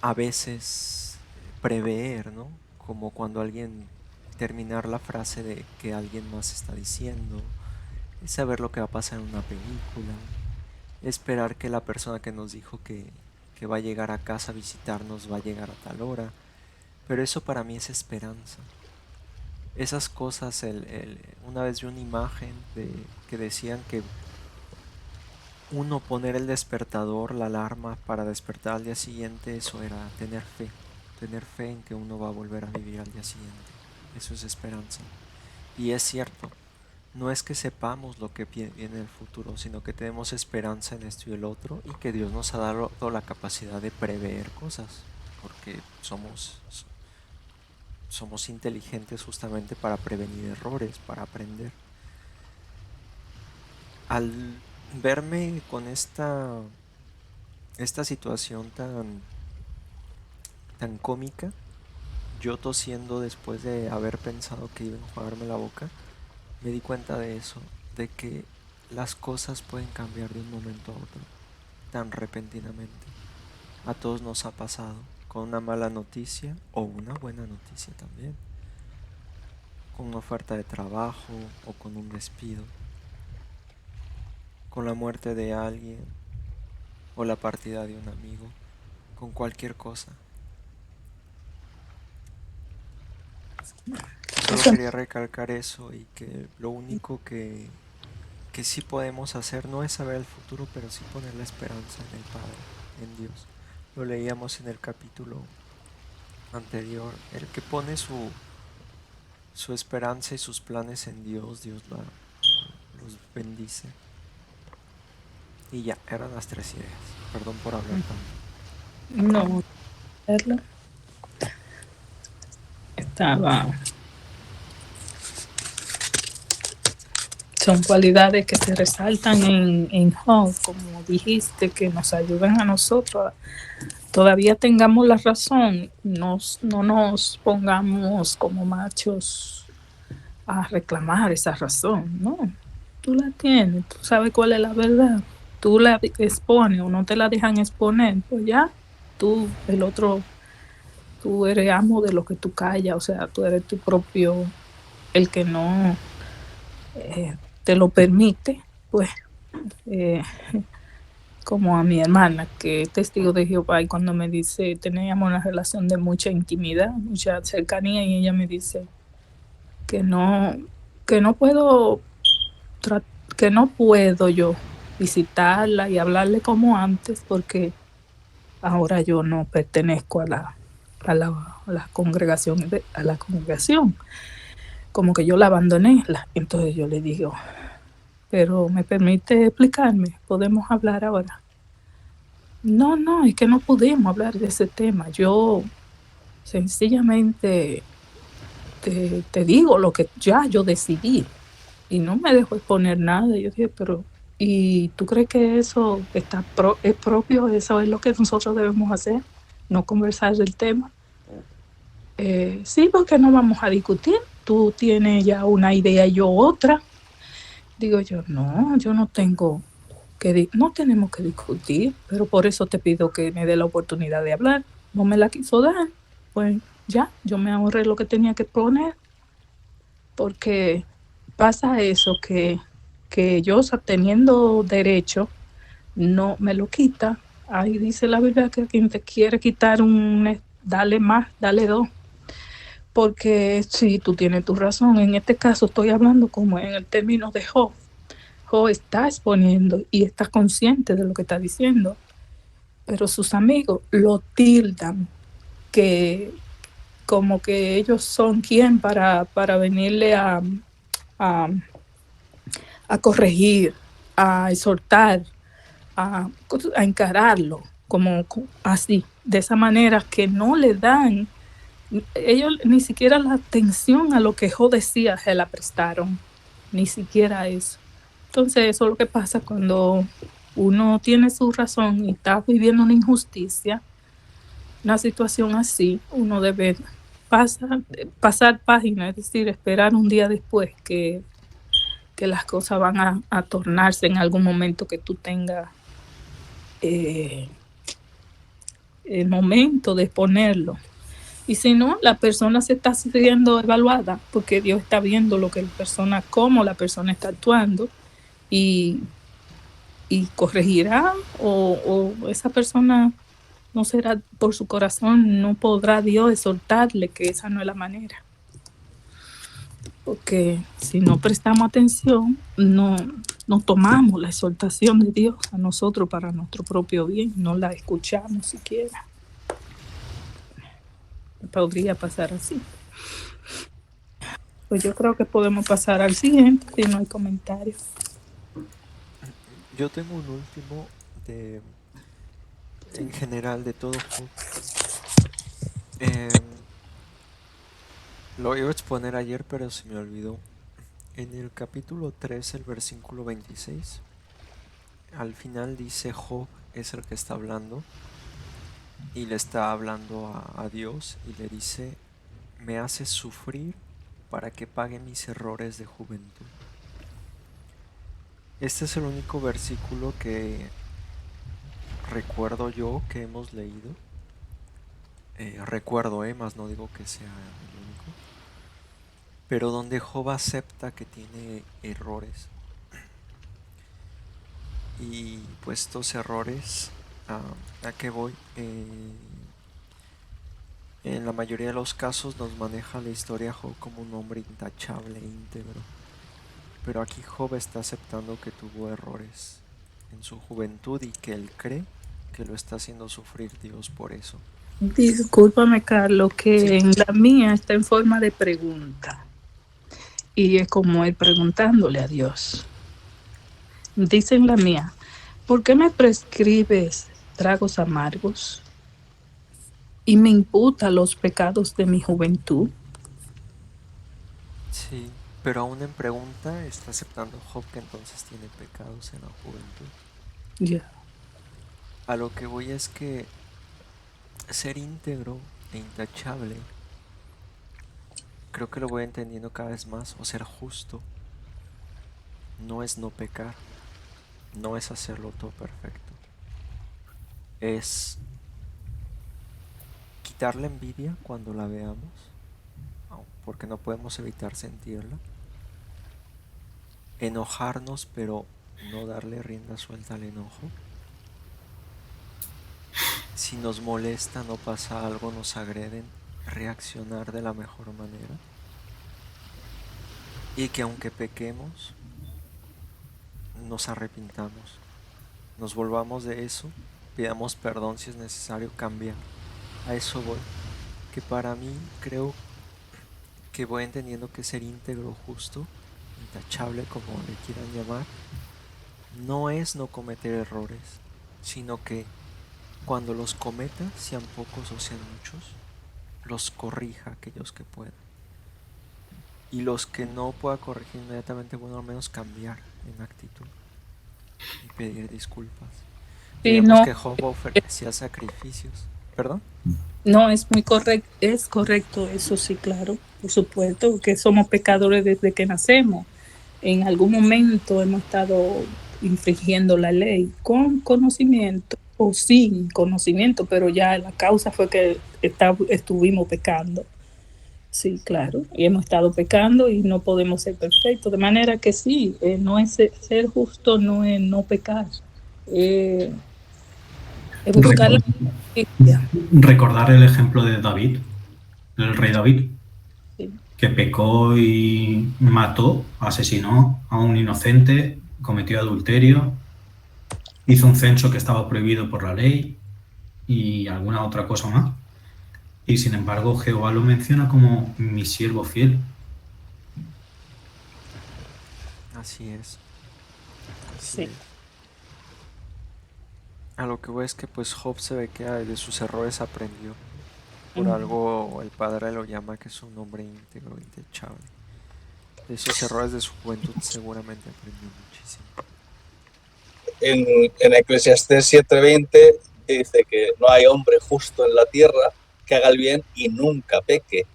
Speaker 8: a veces prever, ¿no? Como cuando alguien terminar la frase de que alguien más está diciendo, saber lo que va a pasar en una película, esperar que la persona que nos dijo que va a llegar a casa a visitarnos va a llegar a tal hora. Pero eso para mí es esperanza. Esas cosas, una vez vi una imagen que decían que uno poner el despertador, la alarma para despertar al día siguiente, eso era tener fe en que uno va a volver a vivir al día siguiente. Eso es esperanza. Y es cierto, no es que sepamos lo que viene en el futuro, sino que tenemos esperanza en esto y el otro, y que Dios nos ha dado la capacidad de prever cosas, porque somos inteligentes justamente para prevenir errores, para aprender. Al verme con esta situación tan cómica, yo tosiendo después de haber pensado que iba a enjuagarme la boca, me di cuenta de eso, de que las cosas pueden cambiar de un momento a otro, tan repentinamente. A todos nos ha pasado, con una mala noticia o una buena noticia también, con una oferta de trabajo o con un despido, con la muerte de alguien o la partida de un amigo, con cualquier cosa. Solo quería recalcar eso, y que lo único que sí podemos hacer no es saber el futuro, pero sí poner la esperanza en el Padre, en Dios. Lo leíamos en el capítulo anterior. El que pone su esperanza y sus planes en Dios, Dios los bendice. Y ya, eran las 3 ideas. Perdón por hablar tanto.
Speaker 1: No, verlo. Son cualidades que se resaltan en Job, como dijiste, que nos ayudan a nosotros. Todavía tengamos la razón, no nos pongamos como machos a reclamar esa razón. No, tú la tienes, tú sabes cuál es la verdad. Tú la expones o no te la dejan exponer, pues ya, tú, el otro, tú eres amo de lo que tú callas, o sea, tú eres tu propio, el que no te lo permite, pues, eh, como a mi hermana, que es testigo de Jehová, y cuando me dice, teníamos una relación de mucha intimidad, mucha cercanía, y ella me dice que no puedo, que no puedo yo visitarla y hablarle como antes, porque ahora yo no pertenezco a la congregación, a la congregación, como que yo la abandoné. Entonces yo le digo, pero ¿me permite explicarme? ¿Podemos hablar ahora? No, no, es que no pudimos hablar de ese tema. Yo sencillamente te digo lo que ya yo decidí y no me dejó exponer nada. Yo dije, pero ¿y tú crees que eso es propio? ¿Eso es lo que nosotros debemos hacer? ¿No conversar del tema? Sí, porque no vamos a discutir. Tú tienes ya una idea y yo otra. Digo yo, no, yo no tengo no tenemos que discutir, pero por eso te pido que me dé la oportunidad de hablar. No me la quiso dar, pues ya, yo me ahorré lo que tenía que poner, porque pasa eso que yo teniendo derecho no me lo quita. Ahí dice la Biblia que quien te quiere quitar dale más, dale dos. Porque sí, tú tienes tu razón. En este caso estoy hablando como en el término de Job. Job está exponiendo y está consciente de lo que está diciendo, pero sus amigos lo tildan, que como que ellos son quien para venirle a, a corregir, a exhortar, a encararlo, como así, de esa manera que no le dan, ellos ni siquiera la atención a lo que Job decía se la prestaron, ni siquiera eso. Entonces eso es lo que pasa cuando uno tiene su razón y está viviendo una injusticia, una situación así, uno debe pasar página, es decir, esperar un día después que las cosas van a tornarse en algún momento que tú tengas el momento de exponerlo. Y si no, la persona se está siendo evaluada porque Dios está viendo cómo la persona está actuando y corregirá o esa persona no será por su corazón, no podrá Dios exhortarle que esa no es la manera. Porque si no prestamos atención, no tomamos la exhortación de Dios a nosotros para nuestro propio bien, no la escuchamos siquiera. Podría pasar así. Pues yo creo que podemos pasar al siguiente si no hay comentarios.
Speaker 8: Yo tengo un último en general de todo Job. Lo iba a exponer ayer, pero se me olvidó. En el capítulo 3, el versículo 26, al final dice Job es el que está hablando y le está hablando a Dios y le dice, me haces sufrir para que pague mis errores de juventud. Este es el único versículo que recuerdo yo que hemos leído. Recuerdo, más no digo que sea el único, pero donde Job acepta que tiene errores. Y pues estos errores, ¿a qué voy? En la mayoría de los casos nos maneja la historia Job como un hombre intachable e íntegro. Pero aquí Job está aceptando que tuvo errores en su juventud y que él cree que lo está haciendo sufrir Dios por eso.
Speaker 1: Discúlpame, Carlos, que
Speaker 8: Sí.
Speaker 1: en la mía está en forma de pregunta. Y es como él preguntándole a Dios. Dice en la mía, ¿por qué me prescribes tragos amargos y me imputa los pecados de mi juventud?
Speaker 8: Sí, pero aún en pregunta está aceptando Job que entonces tiene pecados en la juventud.
Speaker 1: Ya.
Speaker 8: A lo que voy es que ser íntegro e intachable creo que lo voy entendiendo cada vez más. O ser justo no es no pecar, no es hacerlo todo perfecto. Es quitar la envidia cuando la veamos, porque no podemos evitar sentirla. Enojarnos, pero no darle rienda suelta al enojo. Si nos molesta, no pasa algo, nos agreden, reaccionar de la mejor manera. Y que aunque pequemos, nos arrepintamos, nos volvamos de eso, pidamos perdón si es necesario cambiar. A eso voy, que para mí creo que voy entendiendo que ser íntegro, justo, intachable, como le quieran llamar, no es no cometer errores, sino que cuando los cometa, sean pocos o sean muchos, los corrija aquellos que puedan. Y los que no pueda corregir inmediatamente, bueno, al menos cambiar en actitud y pedir disculpas.
Speaker 1: Sí,
Speaker 8: Vemos
Speaker 1: no,
Speaker 8: que Job ofrecía sacrificios. ¿Perdón?
Speaker 1: no es muy correcto, es correcto eso, sí, claro, por supuesto, que somos pecadores desde que nacemos. En algún momento hemos estado infringiendo la ley con conocimiento o sin conocimiento, pero ya la causa fue que estuvimos pecando. Sí, claro, y hemos estado pecando y no podemos ser perfectos, de manera que sí, no es ser justo, no es no pecar, es buscar la justicia.
Speaker 7: Recordar el ejemplo de David, el rey David,
Speaker 1: Sí.
Speaker 7: que pecó y mató, asesinó a un inocente, cometió adulterio, hizo un censo que estaba prohibido por la ley y alguna otra cosa más. Y sin embargo, Jehová lo menciona como mi siervo fiel.
Speaker 8: Así es. Así
Speaker 1: Sí.
Speaker 8: es. A lo que voy es que pues Job se ve que de sus errores aprendió. Por algo el padre lo llama que es un hombre íntegro, intachable. De esos errores de su juventud seguramente aprendió muchísimo.
Speaker 4: En Eclesiastés 7:20 dice que no hay hombre justo en la tierra que haga el bien y nunca peque.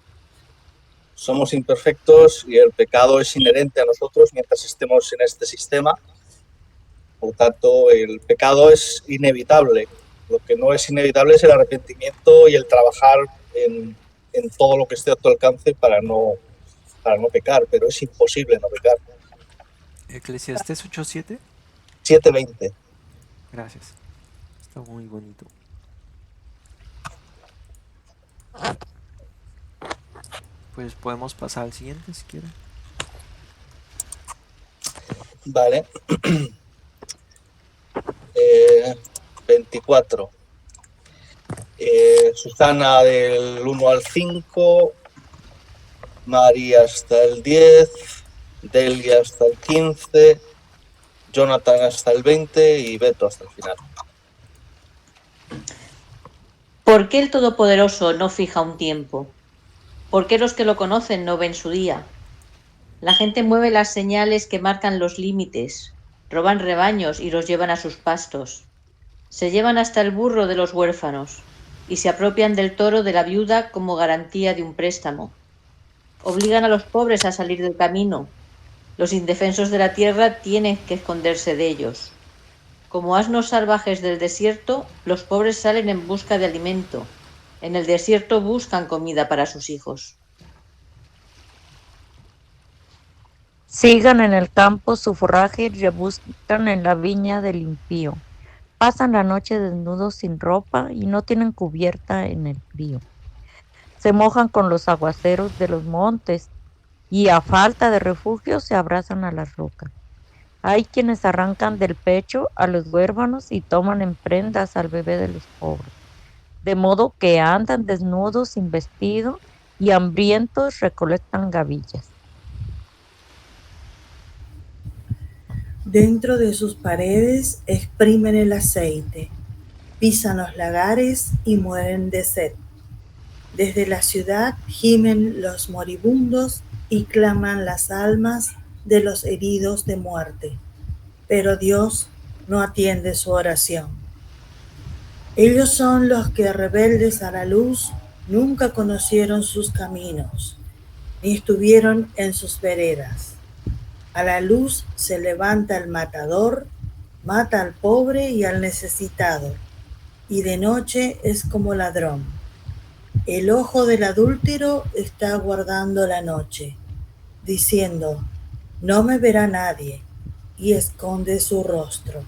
Speaker 4: Somos imperfectos y el pecado es inherente a nosotros mientras estemos en este sistema. Por tanto, el pecado es inevitable. Lo que no es inevitable es el arrepentimiento y el trabajar en todo lo que esté a tu alcance para no pecar, pero es imposible no pecar.
Speaker 8: Eclesiastés 8:7.
Speaker 4: 7:20.
Speaker 8: Gracias. Está muy bonito. Pues podemos pasar al siguiente si quieren.
Speaker 4: Vale. 24. Susana del 1 al 5, María hasta el 10, Delia hasta el 15, Jonathan hasta el 20 y Beto hasta el final.
Speaker 3: ¿Por qué el Todopoderoso no fija un tiempo? ¿Por qué los que lo conocen no ven su día? La gente mueve las señales que marcan los límites, roban rebaños y los llevan a sus pastos. Se llevan hasta el burro de los huérfanos y se apropian del toro de la viuda como garantía de un préstamo. Obligan a los pobres a salir del camino. Los indefensos de la tierra tienen que esconderse de ellos. Como asnos salvajes del desierto, los pobres salen en busca de alimento. En el desierto buscan comida para sus hijos.
Speaker 5: Sigan en el campo su forraje y rebuscan en la viña del impío. Pasan la noche desnudos sin ropa y no tienen cubierta en el frío. Se mojan con los aguaceros de los montes y a falta de refugio se abrazan a las rocas. Hay quienes arrancan del pecho a los huérfanos y toman en prendas al bebé de los pobres, de modo que andan desnudos sin vestido y hambrientos recolectan gavillas.
Speaker 6: Dentro de sus paredes exprimen el aceite, pisan los lagares y mueren de sed. Desde la ciudad gimen los moribundos y claman las almas de los heridos de muerte, pero Dios no atiende su oración. Ellos son los que, rebeldes a la luz, nunca conocieron sus caminos, ni estuvieron en sus veredas. A la luz se levanta el matador, mata al pobre y al necesitado, y de noche es como ladrón. El ojo del adúltero está guardando la noche, diciendo, no me verá nadie, y esconde su rostro.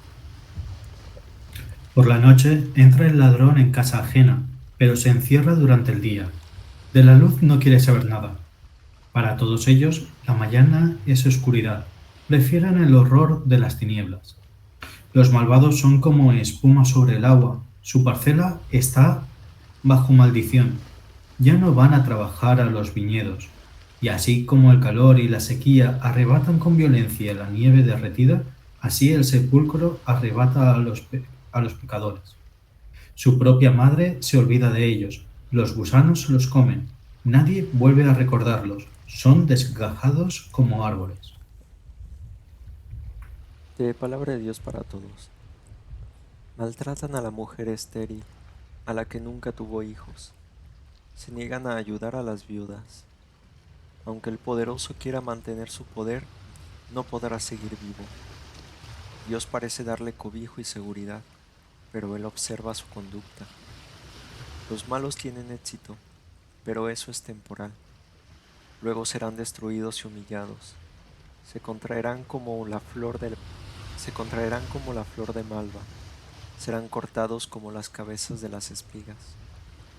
Speaker 7: Por la noche entra el ladrón en casa ajena, pero se encierra durante el día. De la luz no quiere saber nada. Para todos ellos, la mañana es oscuridad. Prefieren el horror de las tinieblas. Los malvados son como espuma sobre el agua. Su parcela está bajo maldición. Ya no van a trabajar a los viñedos. Y así como el calor y la sequía arrebatan con violencia la nieve derretida, así el sepulcro arrebata a los pecadores. Su propia madre se olvida de ellos. Los gusanos los comen. Nadie vuelve a recordarlos. Son desgajados como árboles.
Speaker 8: De palabra de Dios para todos. Maltratan a la mujer estéril, a la que nunca tuvo hijos. Se niegan a ayudar a las viudas. Aunque el poderoso quiera mantener su poder, no podrá seguir vivo. Dios parece darle cobijo y seguridad, pero él observa su conducta. Los malos tienen éxito, pero eso es temporal. Luego serán destruidos y humillados. Se contraerán como la flor de malva. Serán cortados como las cabezas de las espigas.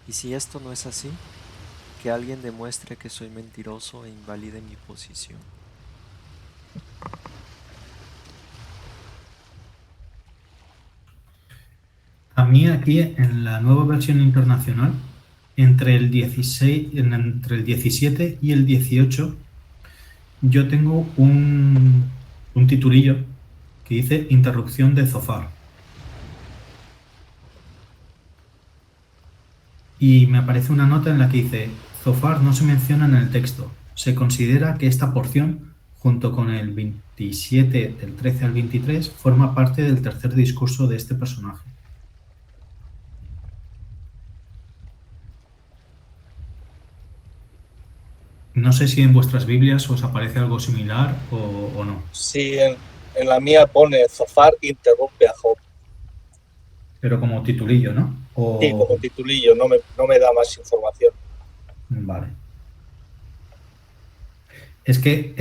Speaker 8: Y si esto no es así, que alguien demuestre que soy mentiroso e invalide mi posición.
Speaker 7: A mí aquí, en la nueva versión internacional, entre el 17 y el 18, yo tengo un titulillo que dice interrupción de Zofar. Y me aparece una nota en la que dice, Zofar no se menciona en el texto. Se considera que esta porción, junto con el 27 del 13 al 23, forma parte del tercer discurso de este personaje. No sé si en vuestras Biblias os aparece algo similar o no.
Speaker 4: Sí, en la mía pone Zofar interrumpe a Job.
Speaker 7: Pero como titulillo, ¿no?
Speaker 4: Sí, como titulillo, no me da más información.
Speaker 7: Vale. Es que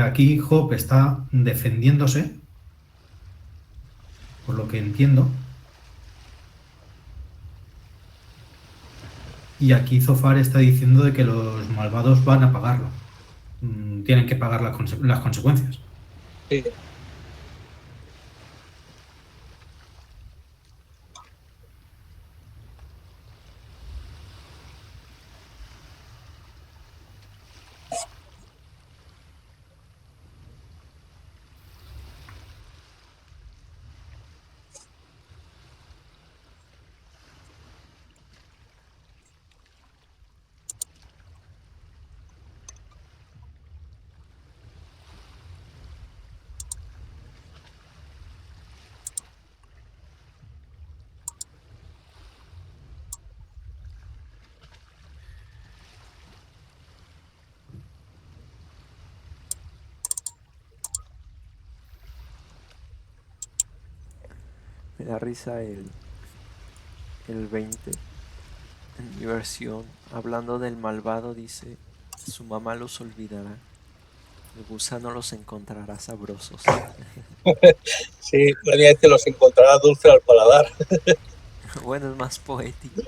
Speaker 7: aquí Job está defendiéndose, por lo que entiendo. Y aquí Zofar está diciendo de que los malvados van a pagarlo. Tienen que pagar las consecuencias.
Speaker 4: Sí.
Speaker 8: Me da risa el 20. En mi versión, hablando del malvado, dice, su mamá los olvidará. El gusano los encontrará sabrosos.
Speaker 4: Sí, la mía dice los encontrará dulce al paladar.
Speaker 8: Bueno, es más poético.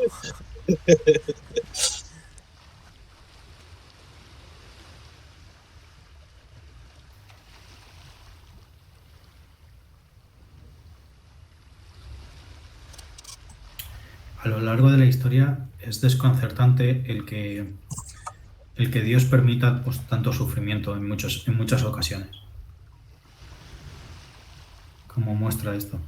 Speaker 7: A lo largo de la historia es desconcertante el que Dios permita pues, tanto sufrimiento en muchas ocasiones. Como muestra esto.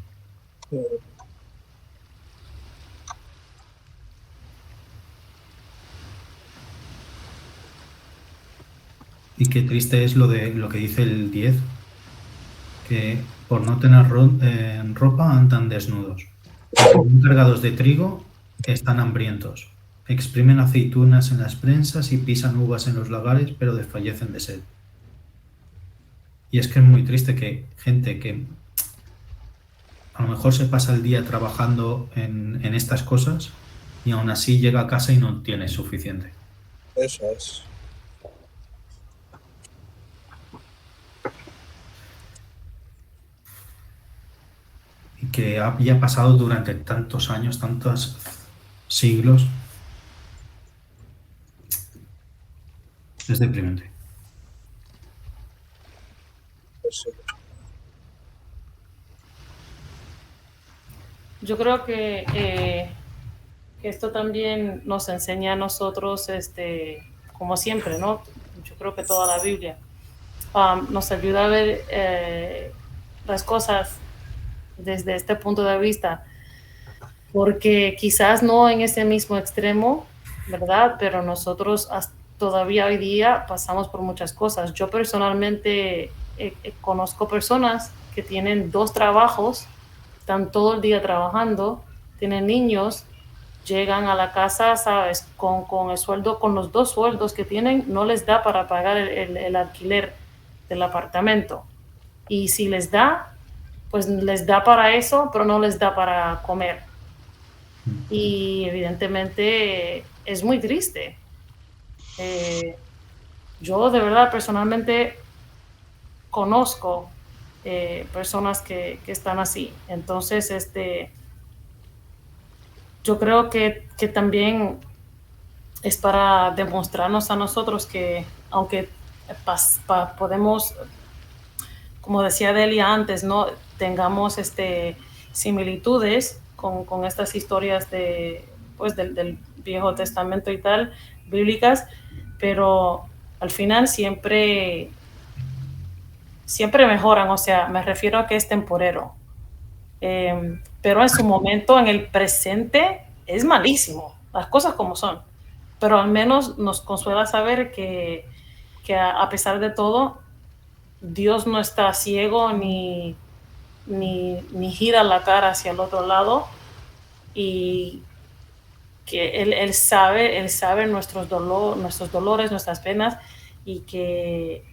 Speaker 7: Y qué triste es lo que dice el 10, que por no tener ropa andan desnudos. Cargados de trigo están hambrientos. exprimen aceitunas en las prensas y pisan uvas en los lagares, pero desfallecen de sed. Y es que es muy triste que gente que a lo mejor se pasa el día trabajando en estas cosas y aún así llega a casa y no tiene suficiente.
Speaker 4: Eso es.
Speaker 7: Y que haya pasado durante tantos años, tantos siglos, es deprimente.
Speaker 4: Pues sí.
Speaker 2: Yo creo que esto también nos enseña a nosotros, como siempre, ¿no? Yo creo que toda la Biblia nos ayuda a ver las cosas desde este punto de vista, porque quizás no en ese mismo extremo, ¿verdad? Pero nosotros todavía hoy día pasamos por muchas cosas. Yo personalmente conozco personas que tienen 2 trabajos, están todo el día trabajando, tienen niños, llegan a la casa, ¿sabes? Con el sueldo, con los 2 sueldos que tienen, no les da para pagar el alquiler del apartamento. Y si les da, pues les da para eso, pero no les da para comer. Y evidentemente es muy triste. Yo de verdad personalmente conozco personas que están así. Entonces, yo creo que también es para demostrarnos a nosotros que aunque podemos, como decía Delia antes, ¿no? Tengamos similitudes con estas historias pues, del Viejo Testamento y tal, bíblicas, pero al final siempre mejoran, o sea, me refiero a que es temporero. Pero en su momento, en el presente, es malísimo, las cosas como son. Pero al menos nos consuela saber que a pesar de todo, Dios no está ciego ni gira la cara hacia el otro lado, y que Él sabe nuestros dolores, nuestras penas, y que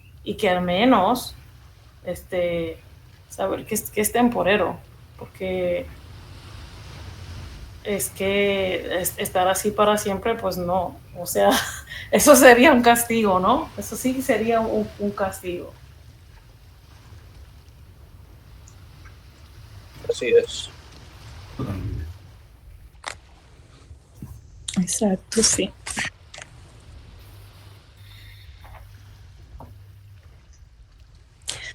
Speaker 2: al menos saber que es temporero, porque es que estar así para siempre, pues no, o sea, eso sería un castigo, ¿no? Eso sí sería un castigo.
Speaker 4: Así es.
Speaker 7: Totalmente.
Speaker 1: Exacto, sí.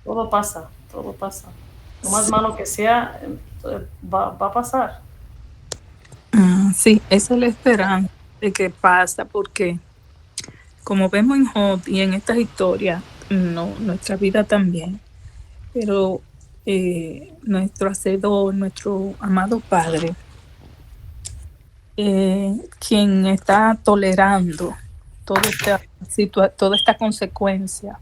Speaker 2: Todo pasa, todo pasa. Lo más malo que sea, va a pasar.
Speaker 1: Sí, esa es la esperanza de que pasa, porque como vemos en Job y en estas historias, no, nuestra vida también, pero nuestro Hacedor, nuestro amado Padre, quien está tolerando toda esta consecuencia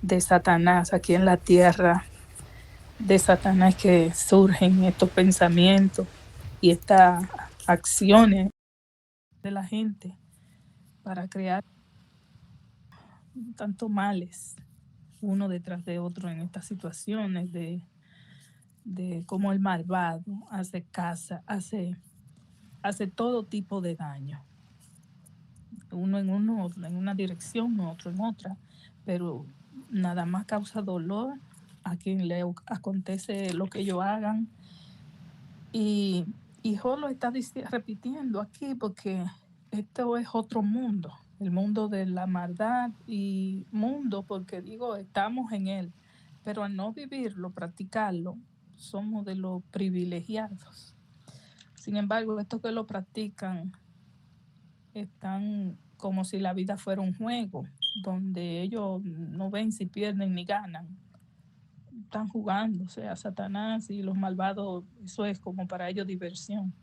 Speaker 1: de Satanás aquí en la tierra, de Satanás que surgen estos pensamientos y estas acciones de la gente para crear tantos males uno detrás de otro en estas situaciones de cómo el malvado hace todo tipo de daño, uno en una dirección, otro en otra, pero nada más causa dolor a quien le acontece lo que ellos hagan. Y Job lo está repitiendo aquí porque esto es otro mundo, el mundo de la maldad, y mundo porque digo, estamos en él, pero al no vivirlo, practicarlo, somos de los privilegiados. Sin embargo, estos que lo practican están como si la vida fuera un juego, donde ellos no ven si pierden ni ganan. Están jugando, o sea, Satanás y los malvados, eso es como para ellos diversión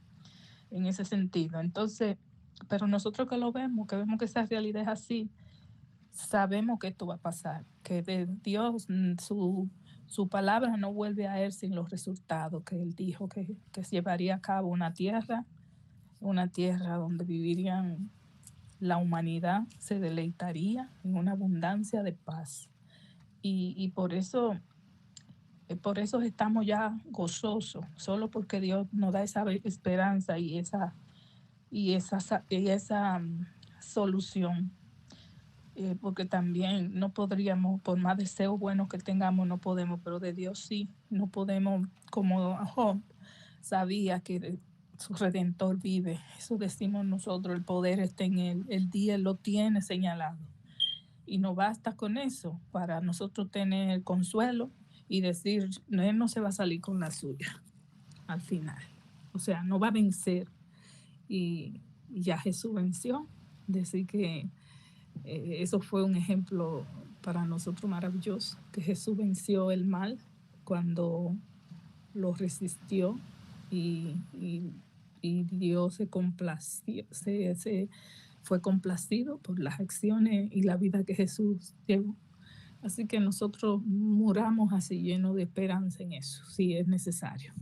Speaker 1: en ese sentido. Entonces, pero nosotros que lo vemos, que vemos que esa realidad es así, sabemos que esto va a pasar, que de Dios su palabra no vuelve a él sin los resultados, que él dijo que se llevaría a cabo una tierra una tierra donde vivirían la humanidad, se deleitaría en una abundancia de paz. Y por eso estamos ya gozosos, solo porque Dios nos da esa esperanza y esa solución. Porque también no podríamos, por más deseos buenos que tengamos, no podemos, pero de Dios sí, no podemos, como Job sabía que su Redentor vive, eso decimos nosotros, el poder está en Él, el día lo tiene señalado. Y no basta con eso para nosotros tener consuelo y decir, Él no se va a salir con la suya al final. O sea, no va a vencer. Y ya Jesús venció. Decir que eso fue un ejemplo para nosotros maravilloso, que Jesús venció el mal cuando lo resistió y Dios se complació, fue complacido por las acciones y la vida que Jesús llevó. Así que nosotros muramos así, llenos de esperanza en eso, si es necesario,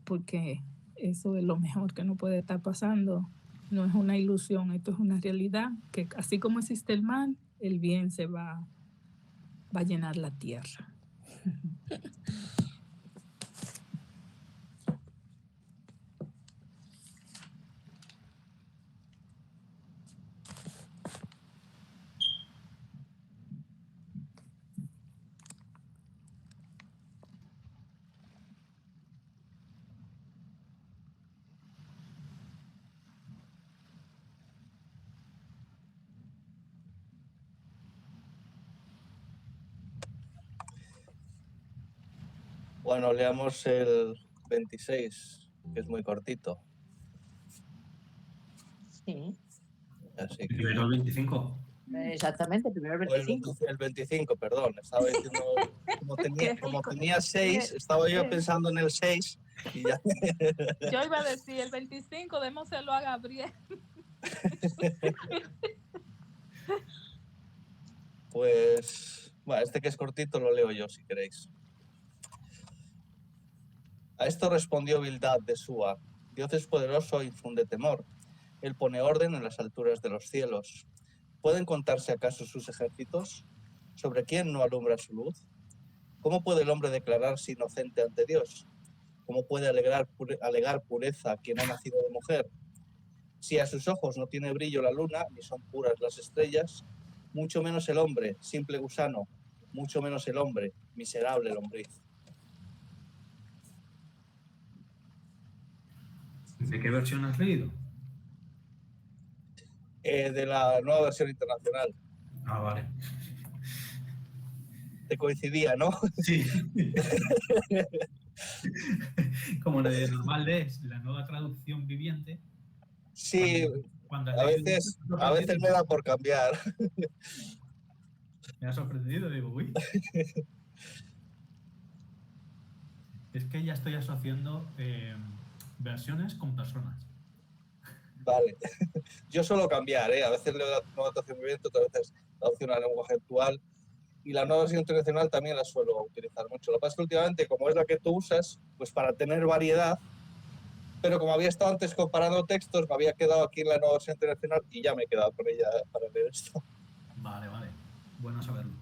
Speaker 1: porque eso es lo mejor que nos puede estar pasando. No es una ilusión, esto es una realidad, que así como existe el mal, el bien se va a llenar la tierra.
Speaker 4: Bueno, leamos el 26, que es muy cortito.
Speaker 3: Sí,
Speaker 4: Así que...
Speaker 7: Primero el 25.
Speaker 3: exactamente, primero el 25.
Speaker 4: El 25, perdón. Estaba diciendo, como tenía 6, estaba yo pensando en el 6 y ya.
Speaker 1: Yo iba a decir, el 25, démoselo a Gabriel.
Speaker 4: Pues, bueno, este que es cortito lo leo yo, si queréis. A esto respondió Bildad de Súa: Dios es poderoso e infunde temor. Él pone orden en las alturas de los cielos. ¿Pueden contarse acaso sus ejércitos? ¿Sobre quién no alumbra su luz? ¿Cómo puede el hombre declararse inocente ante Dios? ¿Cómo puede alegar pureza quien ha nacido de mujer? Si a sus ojos no tiene brillo la luna, ni son puras las estrellas, mucho menos el hombre, simple gusano, mucho menos el hombre, miserable lombriz.
Speaker 7: ¿De qué versión has leído?
Speaker 4: De la nueva versión internacional.
Speaker 7: Ah, vale.
Speaker 4: Te coincidía, ¿no?
Speaker 7: Sí. Como de normal es la nueva traducción viviente.
Speaker 4: Sí,
Speaker 7: cuando
Speaker 4: a veces me da por cambiar.
Speaker 7: Me ha sorprendido, digo, uy. Es que ya estoy asociando versiones con personas.
Speaker 4: Vale. Yo suelo cambiar, ¿eh? A veces leo la nueva traducción viviente, otras veces la opción al lenguaje actual. Y la nueva versión internacional también la suelo utilizar mucho. Lo que pasa es que últimamente, como es la que tú usas, pues para tener variedad, pero como había estado antes comparando textos, me había quedado aquí en la nueva versión internacional y ya me he quedado con ella para leer esto.
Speaker 7: Vale. Bueno saberlo.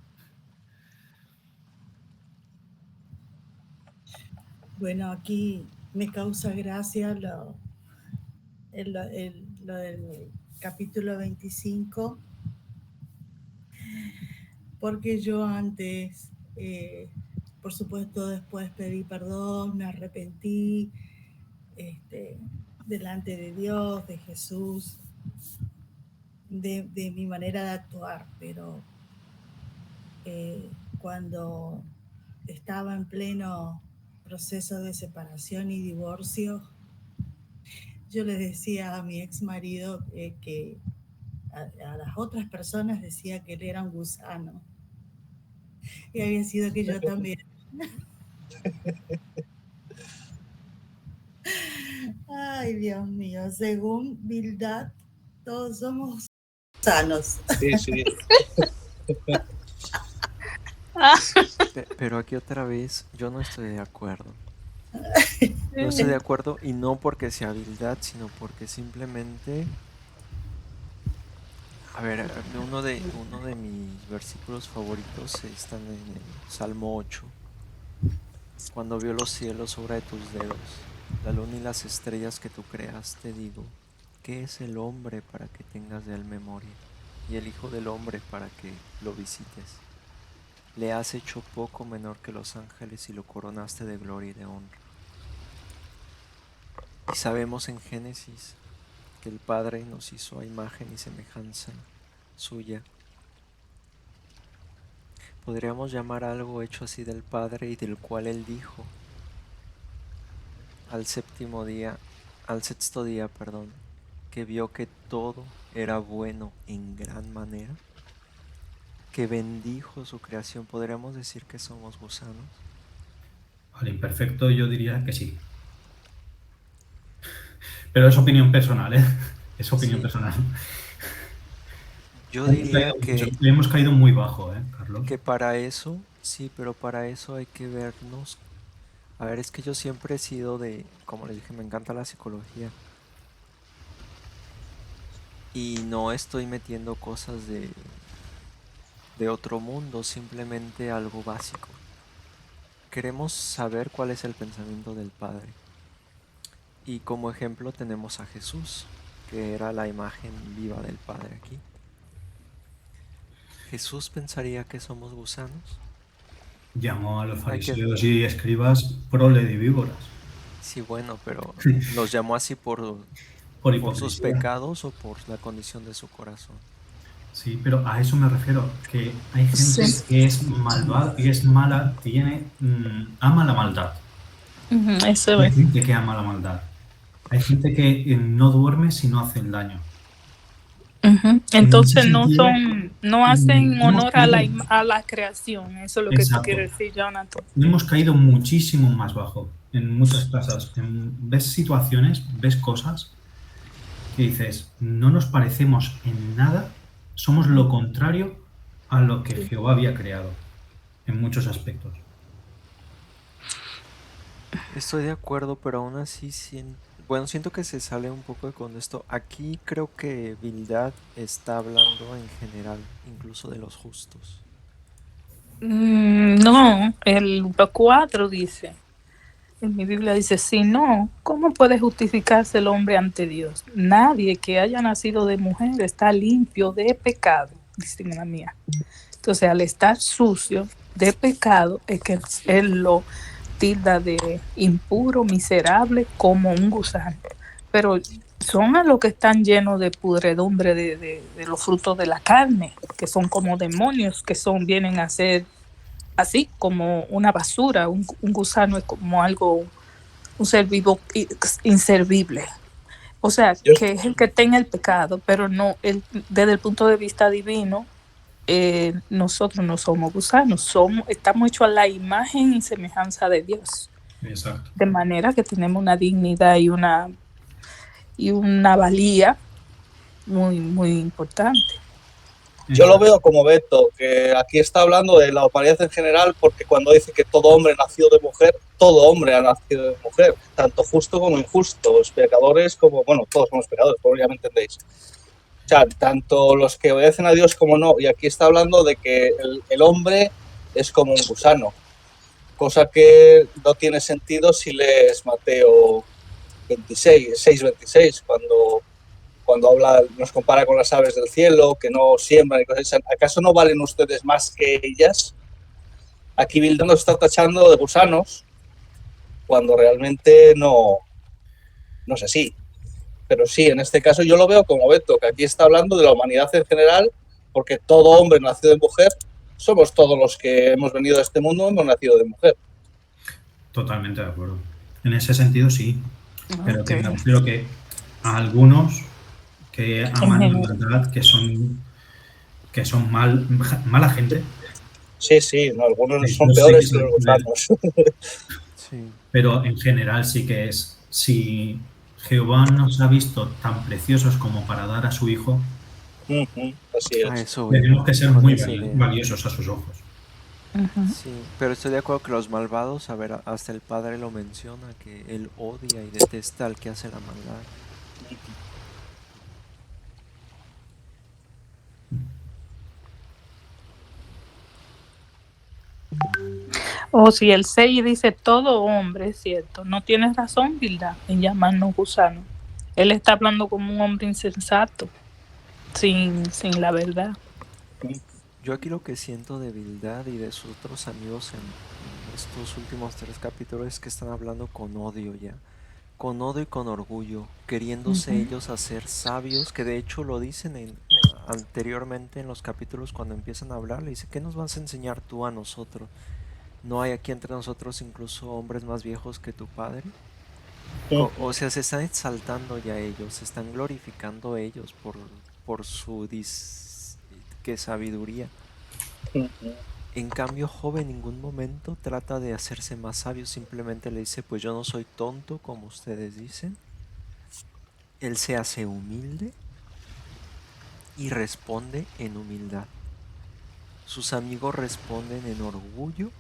Speaker 6: Bueno, aquí me causa gracia lo del capítulo 25, porque yo antes, por supuesto, después pedí perdón, me arrepentí delante de Dios, de Jesús, de mi manera de actuar, pero cuando estaba en pleno proceso de separación y divorcio, yo le decía a mi ex marido que a las otras personas decía que él era un gusano. Y había sido que yo también. Ay, Dios mío, según Bildad, todos somos gusanos.
Speaker 4: Sí.
Speaker 8: Pero aquí otra vez yo no estoy de acuerdo. No estoy de acuerdo, y no porque sea habilidad, sino porque simplemente... A ver, uno de mis versículos favoritos están en el Salmo 8. Cuando vio los cielos, obra de tus dedos, la luna y las estrellas que tú creaste, digo, ¿qué es el hombre para que tengas de él memoria? Y el hijo del hombre para que lo visites. Le has hecho poco menor que los ángeles y lo coronaste de gloria y de honra. Y sabemos en Génesis que el Padre nos hizo a imagen y semejanza suya. Podríamos llamar algo hecho así del Padre y del cual Él dijo al sexto día, que vio que todo era bueno en gran manera, que bendijo su creación. ¿Podríamos decir que somos gusanos?
Speaker 7: Al imperfecto yo diría que sí. Pero es opinión personal, ¿eh? Es opinión
Speaker 8: Sí.
Speaker 7: personal.
Speaker 8: Yo diría que
Speaker 7: hemos caído muy bajo, Carlos.
Speaker 8: que para eso, sí, pero para eso hay que vernos. A ver, es que yo siempre he sido de, como les dije, me encanta la psicología. Y no estoy metiendo cosas de otro mundo, simplemente algo básico. Queremos saber cuál es el pensamiento del Padre. Y como ejemplo tenemos a Jesús, que era la imagen viva del Padre aquí. ¿Jesús pensaría que somos gusanos?
Speaker 7: Llamó a los
Speaker 8: Hay que-
Speaker 7: fariseos y escribas prole de víboras.
Speaker 8: Sí, bueno, pero los llamó así por
Speaker 7: Por
Speaker 8: sus
Speaker 7: hipocresía.
Speaker 8: pecados o por la condición de su corazón.
Speaker 7: Sí, pero a eso me refiero, que hay gente
Speaker 1: Sí.
Speaker 7: que es malvada, que es mala, que ama la maldad.
Speaker 1: Eso
Speaker 7: Hay
Speaker 1: es.
Speaker 7: gente que ama la maldad. Hay gente que no duerme si no hacen daño.
Speaker 1: Entonces
Speaker 7: En ese sentido,
Speaker 1: no hacen
Speaker 7: hemos
Speaker 1: honor a
Speaker 7: caído-
Speaker 1: a la creación. Eso es lo que tú
Speaker 7: Exacto.
Speaker 1: quieres decir, Jonathan.
Speaker 7: Hemos caído muchísimo más bajo en muchas cosas. Ves situaciones, ves cosas que dices, no nos parecemos en nada, somos lo contrario a lo que Jehová había creado en muchos aspectos.
Speaker 8: Estoy de acuerdo, pero aún así siento que se sale un poco de contexto. Aquí creo que Bildad está hablando en general, incluso de los justos.
Speaker 1: No, el 4 dice, en mi Biblia dice, si no, ¿cómo puede justificarse el hombre ante Dios? Nadie que haya nacido de mujer está limpio de pecado, dice la mía. Entonces, al estar sucio de pecado, es que él lo tilda de impuro, miserable, como un gusano. Pero son a los que están llenos de pudredumbre de los frutos de la carne, que son como demonios, que vienen a ser así como una basura. Un gusano es como algo, un ser vivo inservible. O sea, que es el que tenga el pecado, pero no, desde el punto de vista divino, nosotros no somos gusanos, estamos hechos a la imagen y semejanza de Dios.
Speaker 7: Exacto.
Speaker 1: De manera que tenemos una dignidad y una valía muy, muy importante.
Speaker 4: Yo lo veo como Beto, que aquí está hablando de la humanidad en general, porque cuando dice que todo hombre nacido de mujer, todo hombre ha nacido de mujer, tanto justo como injusto, los pecadores como, bueno, todos somos pecadores, ya me entendéis. O sea, tanto los que obedecen a Dios como no, y aquí está hablando de que el hombre es como un gusano, cosa que no tiene sentido si lees Mateo 6:26, cuando habla, nos compara con las aves del cielo, que no siembran y cosas. ¿Acaso no valen ustedes más que ellas? Aquí Bildad nos está tachando de gusanos, cuando realmente no es así. Pero sí, en este caso yo lo veo como Beto, que aquí está hablando de la humanidad en general, porque todo hombre nacido de mujer, somos todos los que hemos venido a este mundo, hemos nacido de mujer.
Speaker 7: Totalmente de acuerdo. En ese sentido sí, pero
Speaker 1: Okay.
Speaker 7: me refiero que a algunos que aman la maldad, que son mala gente.
Speaker 4: Sí, no, algunos son peores que los gusanos.
Speaker 8: Sí.
Speaker 7: Pero en general sí que es, si Jehová nos ha visto tan preciosos como para dar a su hijo,
Speaker 4: Así es.
Speaker 8: A eso
Speaker 7: tenemos que ser
Speaker 8: con
Speaker 7: muy
Speaker 8: esa idea.
Speaker 7: valiosos a sus ojos.
Speaker 1: Ujú.
Speaker 8: Sí, pero estoy de acuerdo que los malvados, a ver, hasta el padre lo menciona, que él odia y detesta al que hace la maldad.
Speaker 1: O si el 6 dice todo hombre, es cierto, no tienes razón, Gilda, en llamarnos gusanos. Él está hablando como un hombre insensato, sin la verdad.
Speaker 8: Yo aquí lo que siento de Bildad y de sus otros amigos en estos últimos 3 capítulos es que están hablando con odio ya. Con odio y con orgullo, queriéndose
Speaker 1: Ujú.
Speaker 8: ellos hacer sabios, que de hecho lo dicen anteriormente en los capítulos cuando empiezan a hablar, le dice, ¿qué nos vas a enseñar tú a nosotros? ¿No hay aquí entre nosotros incluso hombres más viejos que tu padre? O sea, se están exaltando ya ellos, se están glorificando ellos por su que sabiduría. En cambio, Job en ningún momento trata de hacerse más sabio, simplemente le dice, pues yo no soy tonto como ustedes dicen. Él se hace humilde y responde en humildad. Sus amigos responden en orgullo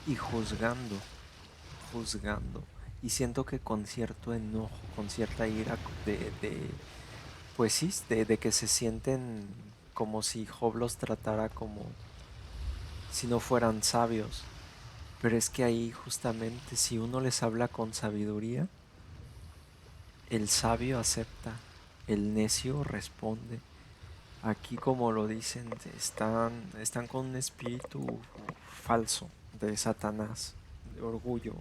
Speaker 8: y juzgando. Y siento que con cierto enojo, con cierta ira pues sí, de que se sienten como si Job los tratara como si no fueran sabios. Pero es que ahí justamente si uno les habla con sabiduría, el sabio acepta, el necio responde. Aquí como lo dicen, están con un espíritu falso de Satanás, de orgullo.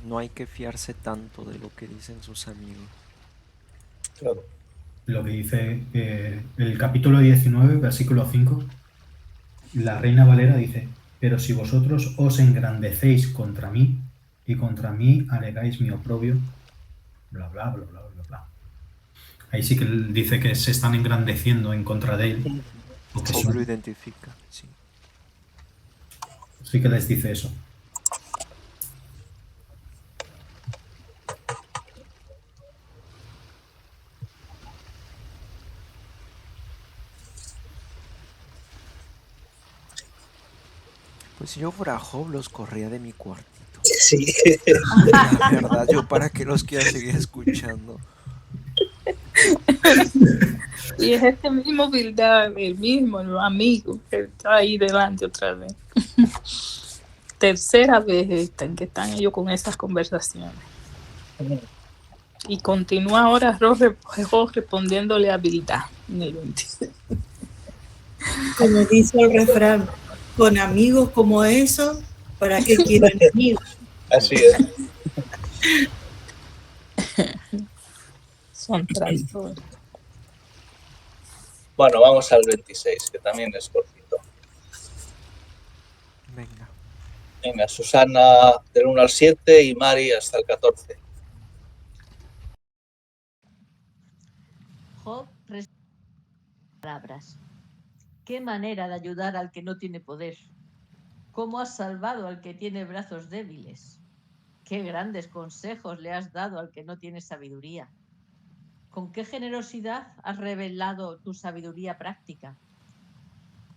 Speaker 8: No hay que fiarse tanto de lo que dicen sus amigos.
Speaker 4: Claro.
Speaker 7: Lo que dice el capítulo 19, versículo 5, la Reina Valera dice, pero si vosotros os engrandecéis contra mí y contra mí alegáis mi oprobio, bla, bla, bla, bla, bla, bla. Ahí sí que él dice que se están engrandeciendo en contra de él, o que
Speaker 8: Job lo
Speaker 7: son,
Speaker 8: identifica, sí.
Speaker 7: sí que les dice eso.
Speaker 8: Pues si yo fuera Job, los corría de mi cuartito.
Speaker 4: Sí.
Speaker 8: La verdad, yo para qué los quiero seguir escuchando.
Speaker 1: Y es este mismo Bildad, el mismo, el amigo, que está ahí delante otra vez. Tercera vez esta en que están ellos con esas conversaciones. Y continúa ahora Job respondiéndole a Bildad en el 26.
Speaker 6: Como dice el refrán, con amigos como esos, ¿para qué quiero enemigos?
Speaker 4: Así es.
Speaker 1: Son traidores.
Speaker 4: Bueno, vamos al 26, que también es cortito.
Speaker 8: Venga.
Speaker 4: Venga, Susana del 1 al 7 y Mari hasta el 14.
Speaker 3: Job palabras. ¿Qué manera de ayudar al que no tiene poder? ¿Cómo has salvado al que tiene brazos débiles? ¿Qué grandes consejos le has dado al que no tiene sabiduría? ¿Con qué generosidad has revelado tu sabiduría práctica?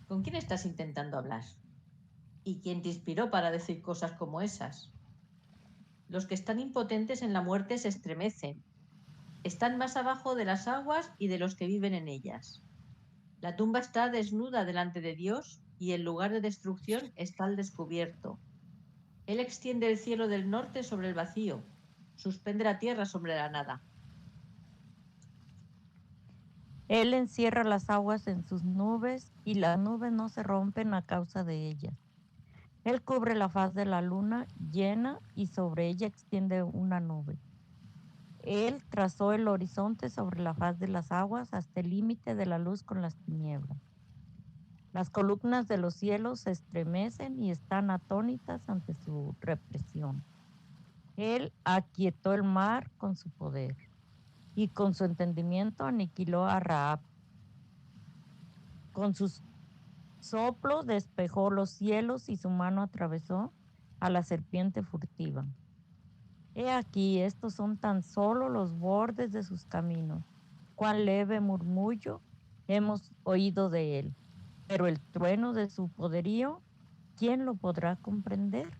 Speaker 3: ¿Con quién estás intentando hablar? ¿Y quién te inspiró para decir cosas como esas? Los que están impotentes en la muerte se estremecen. Están más abajo de las aguas y de los que viven en ellas. La tumba está desnuda delante de Dios y el lugar de destrucción está al descubierto. Él extiende el cielo del norte sobre el vacío, suspende la tierra sobre la nada.
Speaker 5: Él encierra las aguas en sus nubes y las nubes no se rompen a causa de ellas. Él cubre la faz de la luna llena y sobre ella extiende una nube. Él trazó el horizonte sobre la faz de las aguas hasta el límite de la luz con las tinieblas. Las columnas de los cielos se estremecen y están atónitas ante su represión. Él aquietó el mar con su poder y con su entendimiento aniquiló a Rahab. Con sus soplo despejó los cielos y su mano atravesó a la serpiente furtiva. He aquí, estos son tan solo los bordes de sus caminos. Cuán leve murmullo hemos oído de él. Pero el trueno de su poderío, ¿quién lo podrá comprender?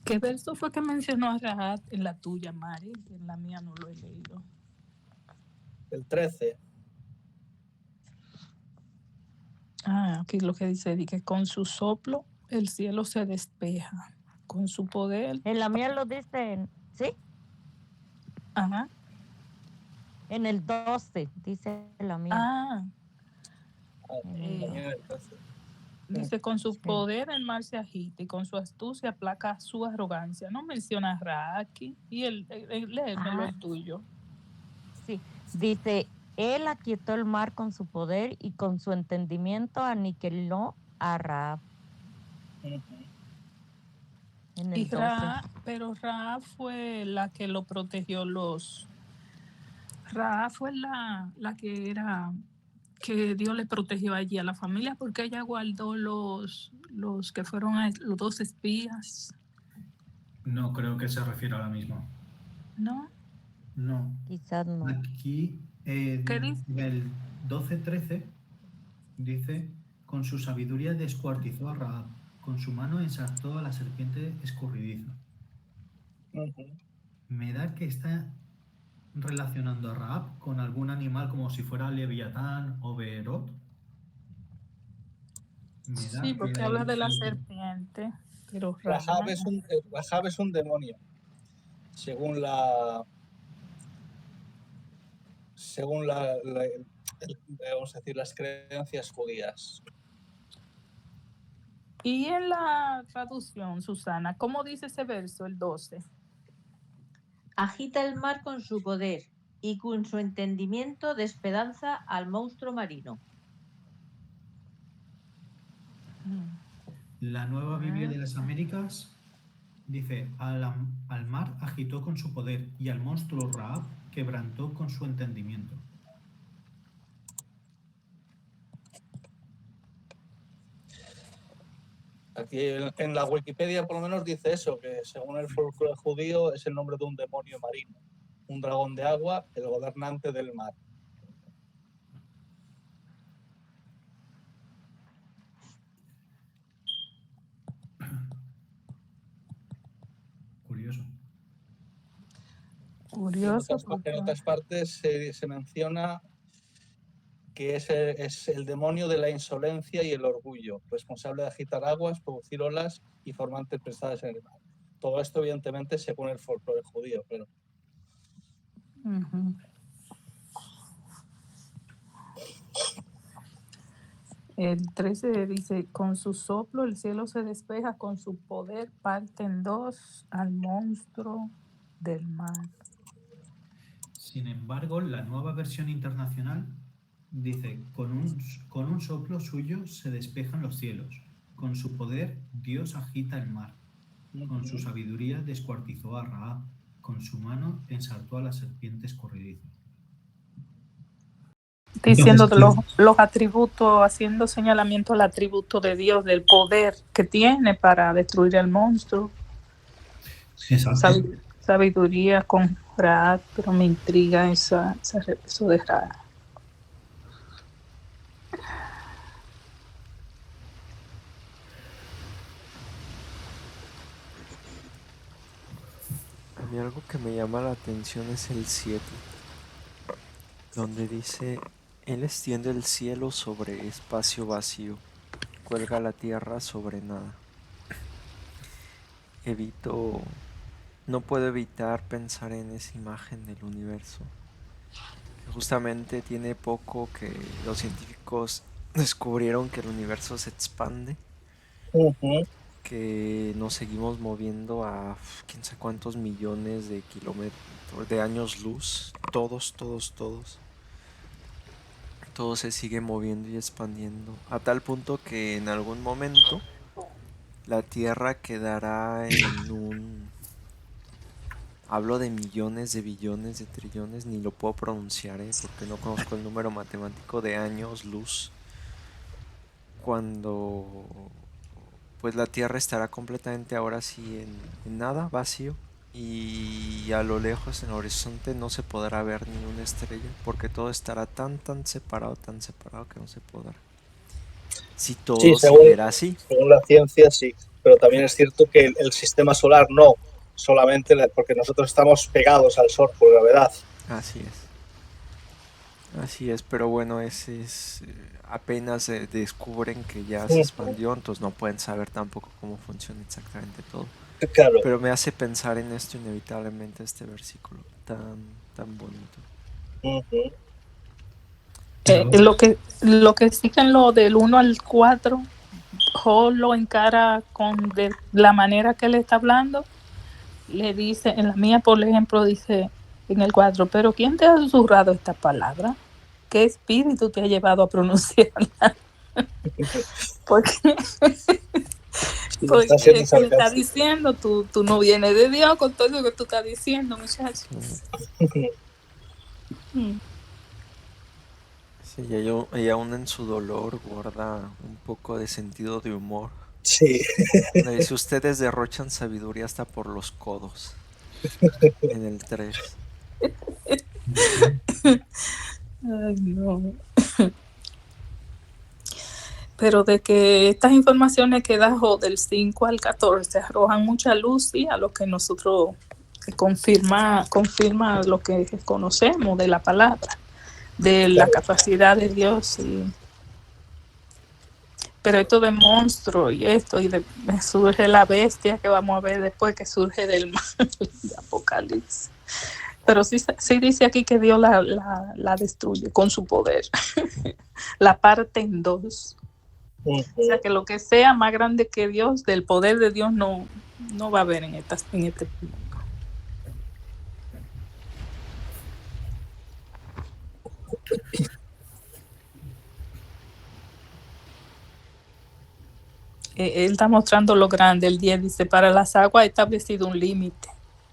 Speaker 1: ¿Qué verso fue que mencionó Rahat en la tuya, Mari? En la mía no lo he leído.
Speaker 4: El 13.
Speaker 1: Aquí lo que dice, que con su soplo el cielo se despeja, con su poder.
Speaker 5: En la mía lo dice, ¿sí?
Speaker 1: Ajá.
Speaker 5: En el 12, dice la mía.
Speaker 4: También el 13.
Speaker 1: Dice, con su
Speaker 5: Sí.
Speaker 1: poder el mar se agita y con su astucia aplaca su arrogancia. No menciona a Ra aquí. Y léemelo el tuyo.
Speaker 5: Sí, dice, él aquietó el mar con su poder y con su entendimiento aniquiló a Rahab. En el 12.
Speaker 1: Pero Ra fue la que lo protegió Ra fue la que Dios le protegió allí a la familia porque ella guardó los que fueron los 2 espías.
Speaker 7: No creo que se refiera a la misma.
Speaker 1: ¿No?
Speaker 7: No.
Speaker 5: Quizás no.
Speaker 7: Aquí,
Speaker 1: ¿Qué dice?
Speaker 7: en el 12:13, dice, con su sabiduría descuartizó a Rahab, con su mano ensartó a la serpiente escurridiza. Me da que está relacionando a Rahab con algún animal como si fuera Leviatán o Beheroth.
Speaker 1: Sí, porque habla de la serpiente. Pero
Speaker 4: Rahab es un demonio, según vamos a decir, las creencias judías.
Speaker 1: Y en la traducción, Susana, ¿cómo dice ese verso, el 12?
Speaker 3: Agita el mar con su poder y con su entendimiento despedanza al monstruo marino.
Speaker 7: La Nueva Biblia de las Américas dice, al mar agitó con su poder y al monstruo Rahab quebrantó con su entendimiento.
Speaker 4: Aquí en la Wikipedia por lo menos dice eso, que según el folclore judío es el nombre de un demonio marino, un dragón de agua, el gobernante del mar.
Speaker 7: Curioso.
Speaker 4: En otras partes se menciona que es el demonio de la insolencia y el orgullo, responsable de agitar aguas, producir olas y formar tempestades en el mar. Todo esto, evidentemente, según el folclore judío, pero...
Speaker 1: El 13 dice, con su soplo el cielo se despeja, con su poder parte en 2 al monstruo del mar.
Speaker 7: Sin embargo, la nueva versión internacional dice, con un soplo suyo se despejan los cielos, con su poder Dios agita el mar, con su sabiduría descuartizó a Rahab, con su mano ensartó a la serpiente escurridiza.
Speaker 1: Diciendo los atributos, haciendo señalamiento al atributo de Dios, del poder que tiene para destruir al monstruo.
Speaker 7: Exacto.
Speaker 1: Sabiduría con Ra, pero me intriga eso de Ra.
Speaker 8: A mí algo que me llama la atención es el 7, donde dice, Él extiende el cielo sobre espacio vacío, cuelga la tierra sobre nada. No puedo evitar pensar en esa imagen del universo. Justamente tiene poco que los científicos descubrieron que el universo se expande, que nos seguimos moviendo a quién sabe cuántos millones de kilómetros, de años luz, todos. Todo se sigue moviendo y expandiendo, a tal punto que en algún momento la Tierra quedará en un... Hablo de millones, de billones, de trillones, ni lo puedo pronunciar, porque no conozco el número matemático de años luz. Cuando pues la Tierra estará completamente ahora sí en nada, vacío, y a lo lejos en el horizonte no se podrá ver ni una estrella porque todo estará tan separado que no se podrá. Si
Speaker 4: Sí,
Speaker 8: todo siguiera así.
Speaker 4: según la ciencia, sí. Pero también es cierto que el sistema solar no, solamente porque nosotros estamos pegados al Sol por gravedad.
Speaker 8: Así es, pero bueno, ese es apenas descubren que ya se expandió, entonces no pueden saber tampoco cómo funciona exactamente todo.
Speaker 4: Claro.
Speaker 8: Pero me hace pensar en esto inevitablemente este versículo tan bonito.
Speaker 4: Uh-huh.
Speaker 1: Lo que sí que en lo del 1 al 4, Job lo encara con de la manera que él está hablando. Le dice, en la mía, por ejemplo, dice en el 4, pero ¿quién te ha susurrado esta palabra? ¿Qué espíritu te ha llevado a pronunciarla? Porque le está diciendo, tú no vienes de Dios con todo lo que tú estás diciendo, muchachos.
Speaker 8: Sí, y aún en su dolor guarda un poco de sentido de humor.
Speaker 4: Sí.
Speaker 8: Le dice, ustedes derrochan sabiduría hasta por los codos. En el 3.
Speaker 1: Ay, no. Pero de que estas informaciones que da Job del 5 al 14 arrojan mucha luz a lo que nosotros confirma lo que conocemos de la palabra, de la capacidad de Dios. Pero esto de monstruo y surge la bestia que vamos a ver después, que surge del mal de Apocalipsis. Pero sí dice aquí que Dios la destruye con su poder. La parte en dos. O sea que lo que sea más grande que Dios, del poder de Dios, no va a haber en este mundo. Él está mostrando lo grande. El 10 dice, para las aguas ha establecido un límite,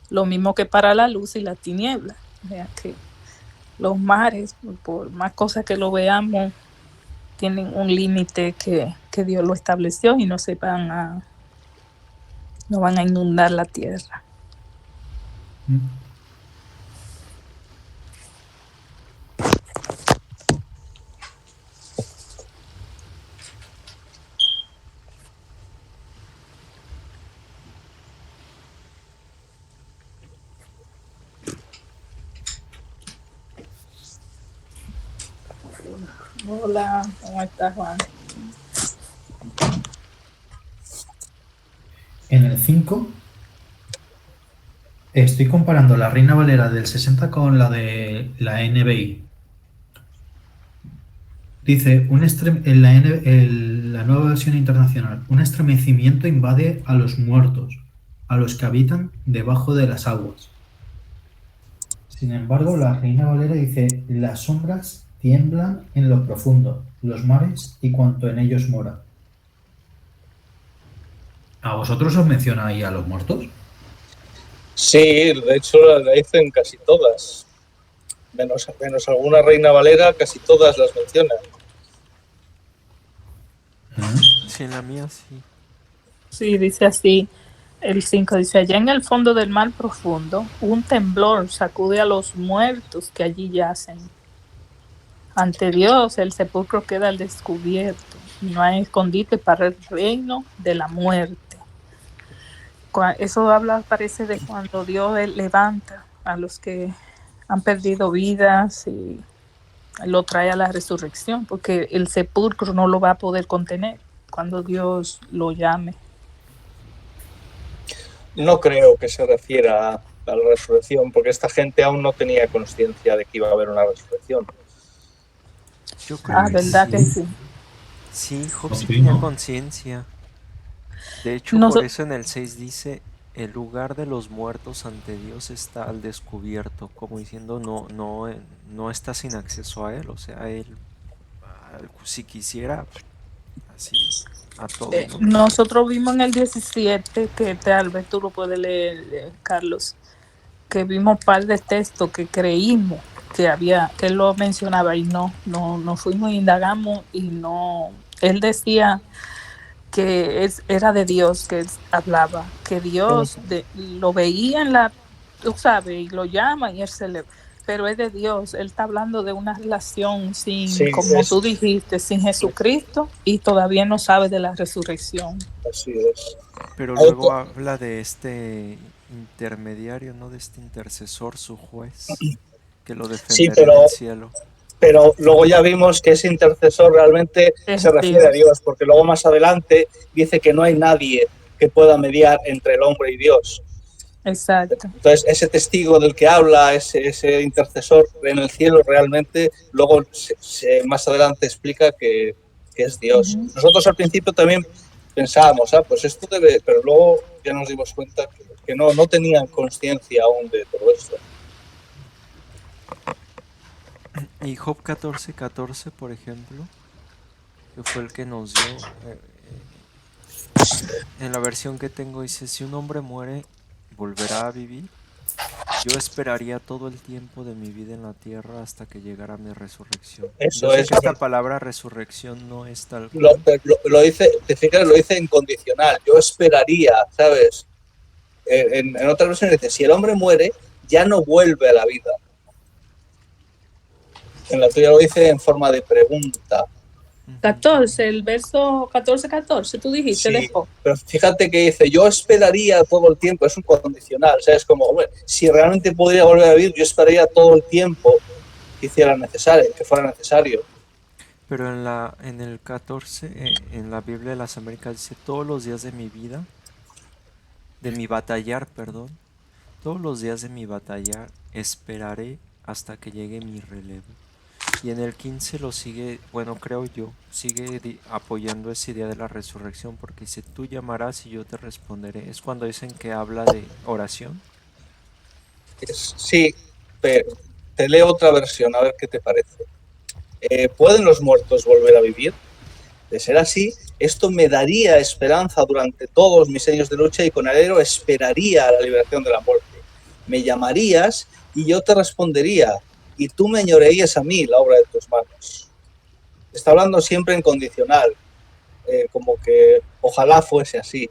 Speaker 1: lo mismo que para la luz y la tiniebla. O sea que los mares, por más cosas que lo veamos, tienen un límite que Dios lo estableció y no van a inundar la tierra. Hola, ¿cómo estás, Juan?
Speaker 7: En el 5 estoy comparando la Reina Valera del 60 con la de la NBI. Dice, en la nueva versión internacional, un estremecimiento invade a los muertos, a los que habitan debajo de las aguas. Sin embargo, la Reina Valera dice, las sombras tiemblan en lo profundo, los mares y cuanto en ellos mora. ¿A vosotros os menciona ahí a los muertos?
Speaker 4: Sí, de hecho la dicen casi todas. Menos alguna Reina Valera, casi todas las mencionan.
Speaker 8: Sí, en la mía sí.
Speaker 1: Sí, dice así. El 5 dice, allá en el fondo del mar profundo, un temblor sacude a los muertos que allí yacen. Ante Dios, el sepulcro queda al descubierto. No hay escondite para el reino de la muerte. Eso parece de cuando Dios levanta a los que han perdido vidas y lo trae a la resurrección, porque el sepulcro no lo va a poder contener cuando Dios lo llame.
Speaker 4: No creo que se refiera a la resurrección, porque esta gente aún no tenía conciencia de que iba a haber una resurrección.
Speaker 8: Yo creo que
Speaker 1: ¿verdad que sí?
Speaker 8: Sí, Job sí tenía conciencia. De hecho, por eso en el 6 dice, el lugar de los muertos ante Dios está al descubierto, como diciendo, no está sin acceso a él, o sea, él, si quisiera, así, a todo, ¿no?
Speaker 1: Nosotros vimos en el 17, que tal vez tú lo puedes leer, Carlos, que vimos un par de textos que creímos que él lo mencionaba y no fuimos, indagamos y no, él decía era de Dios que hablaba, que Dios lo veía en la, tú sabes, y lo llama y él pero es de Dios. Él está hablando de una relación
Speaker 4: Sí,
Speaker 1: como tú dijiste, sin Jesucristo, y todavía no sabe de la resurrección.
Speaker 4: así es.
Speaker 8: Pero luego habla de este intermediario, ¿no? De este intercesor, su juez, que lo
Speaker 4: Sí,
Speaker 8: defenderá en el cielo.
Speaker 4: pero luego ya vimos que ese intercesor realmente se refiere a Dios, porque luego más adelante dice que no hay nadie que pueda mediar entre el hombre y Dios.
Speaker 1: Exacto.
Speaker 4: Entonces, ese testigo del que habla, ese intercesor en el cielo, realmente luego más adelante explica que es Dios. Nosotros al principio también pensábamos, pues esto debe, pero luego ya nos dimos cuenta que no tenían conciencia aún de todo esto.
Speaker 8: Y Job 14:14, por ejemplo, que fue el que nos dio, en la versión que tengo dice, si un hombre muere, volverá a vivir. Yo esperaría todo el tiempo de mi vida en la tierra hasta que llegara mi resurrección.
Speaker 4: Eso
Speaker 8: Yo sé
Speaker 4: es.
Speaker 8: que esta palabra resurrección no es tal cual.
Speaker 4: Lo dice, te fijas, lo dice en condicional. Yo esperaría, ¿sabes? En otra versión dice, si el hombre muere, ya no vuelve a la vida. En la tuya lo dice en forma de pregunta.
Speaker 1: 14, el verso 14, tú dijiste.
Speaker 4: Sí, pero fíjate que dice, yo esperaría todo el tiempo, es un condicional, o sea, es como, bueno, si realmente podría volver a vivir, yo esperaría todo el tiempo que fuera necesario.
Speaker 8: Pero en el 14, en la Biblia de las Américas dice, todos los días de mi vida, todos los días de mi batallar esperaré hasta que llegue mi relevo. Y en el 15 lo sigue, bueno, creo yo, sigue apoyando esa idea de la resurrección, porque dice, tú llamarás y yo te responderé. Es cuando dicen que habla de oración.
Speaker 4: Sí, pero te leo otra versión, a ver qué te parece. ¿Pueden los muertos volver a vivir? De ser así, esto me daría esperanza durante todos mis años de lucha y con alero esperaría la liberación de la muerte. Me llamarías y yo te respondería, y tú me añorarías a mí la obra de tus manos. Está hablando siempre en condicional, como que ojalá fuese así.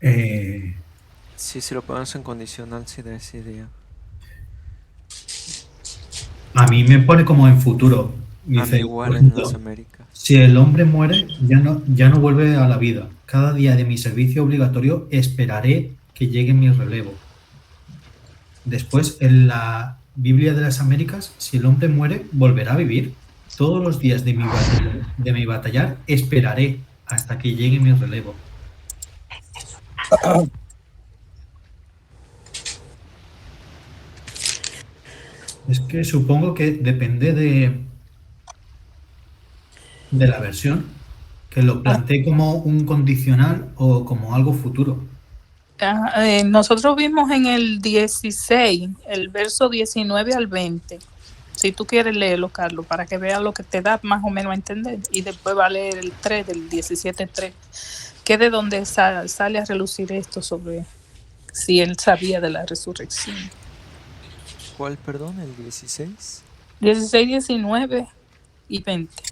Speaker 8: Sí, si lo ponemos en condicional, sí da esa idea.
Speaker 7: A mí me pone como en futuro. Dice,
Speaker 8: igual en las Américas.
Speaker 7: Si el hombre muere, ya no vuelve a la vida. Cada día de mi servicio obligatorio esperaré que llegue mi relevo. Después, en la Biblia de las Américas, si el hombre muere, volverá a vivir. Todos los días de mi batallar esperaré hasta que llegue mi relevo. Es que supongo que depende de la versión, que lo plantee como un condicional o como algo futuro.
Speaker 1: Nosotros vimos en el 16, el verso 19 al 20. Si tú quieres leerlo, Carlos, para que veas lo que te da más o menos a entender. Y después va a leer el 3 del 17:3, que es de donde sale a relucir esto sobre si él sabía de la resurrección.
Speaker 8: ¿Cuál, perdón? ¿El 16?
Speaker 1: 16, 19 y 20.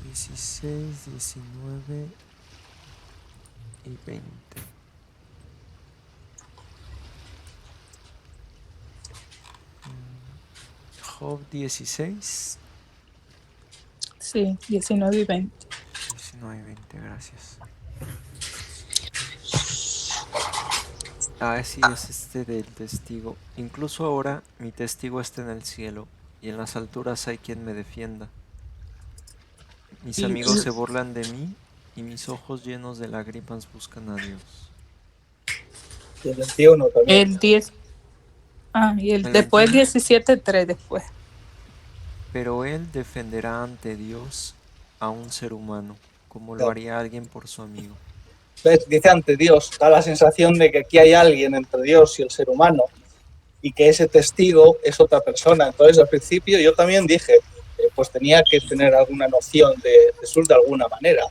Speaker 8: 16, 19 y 20. Job 16.
Speaker 1: Sí, 19 y 20.
Speaker 8: 19 y 20, gracias. Sí, es del testigo. Incluso ahora mi testigo está en el cielo, y en las alturas hay quien me defienda. Mis amigos se burlan de mí, y mis ojos llenos de lágrimas buscan a Dios.
Speaker 4: Y el 21 también.
Speaker 1: El 10. Y después 17:3 después.
Speaker 8: Pero él defenderá ante Dios a un ser humano, como lo haría alguien por su amigo.
Speaker 4: Dice ante Dios, da la sensación de que aquí hay alguien entre Dios y el ser humano y que ese testigo es otra persona. Entonces, al principio yo también dije, pues tenía que tener alguna noción de Jesús de alguna manera.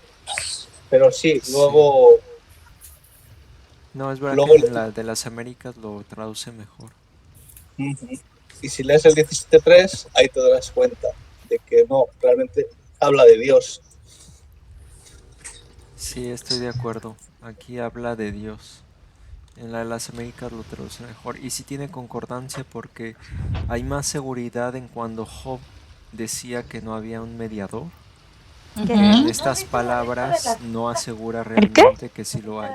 Speaker 4: Pero sí, luego...
Speaker 8: No, es verdad que en la de las Américas lo traduce mejor.
Speaker 4: Y si lees el 17:3, ahí te das cuenta de que no, realmente habla de Dios.
Speaker 8: Sí, estoy de acuerdo. Aquí habla de Dios. En la de las Américas lo traduce mejor. Y sí tiene concordancia porque hay más seguridad en cuando Job decía que no había un mediador, que en
Speaker 1: Ujú.
Speaker 8: estas palabras no asegura
Speaker 5: ¿El qué?
Speaker 8: realmente que sí lo hay.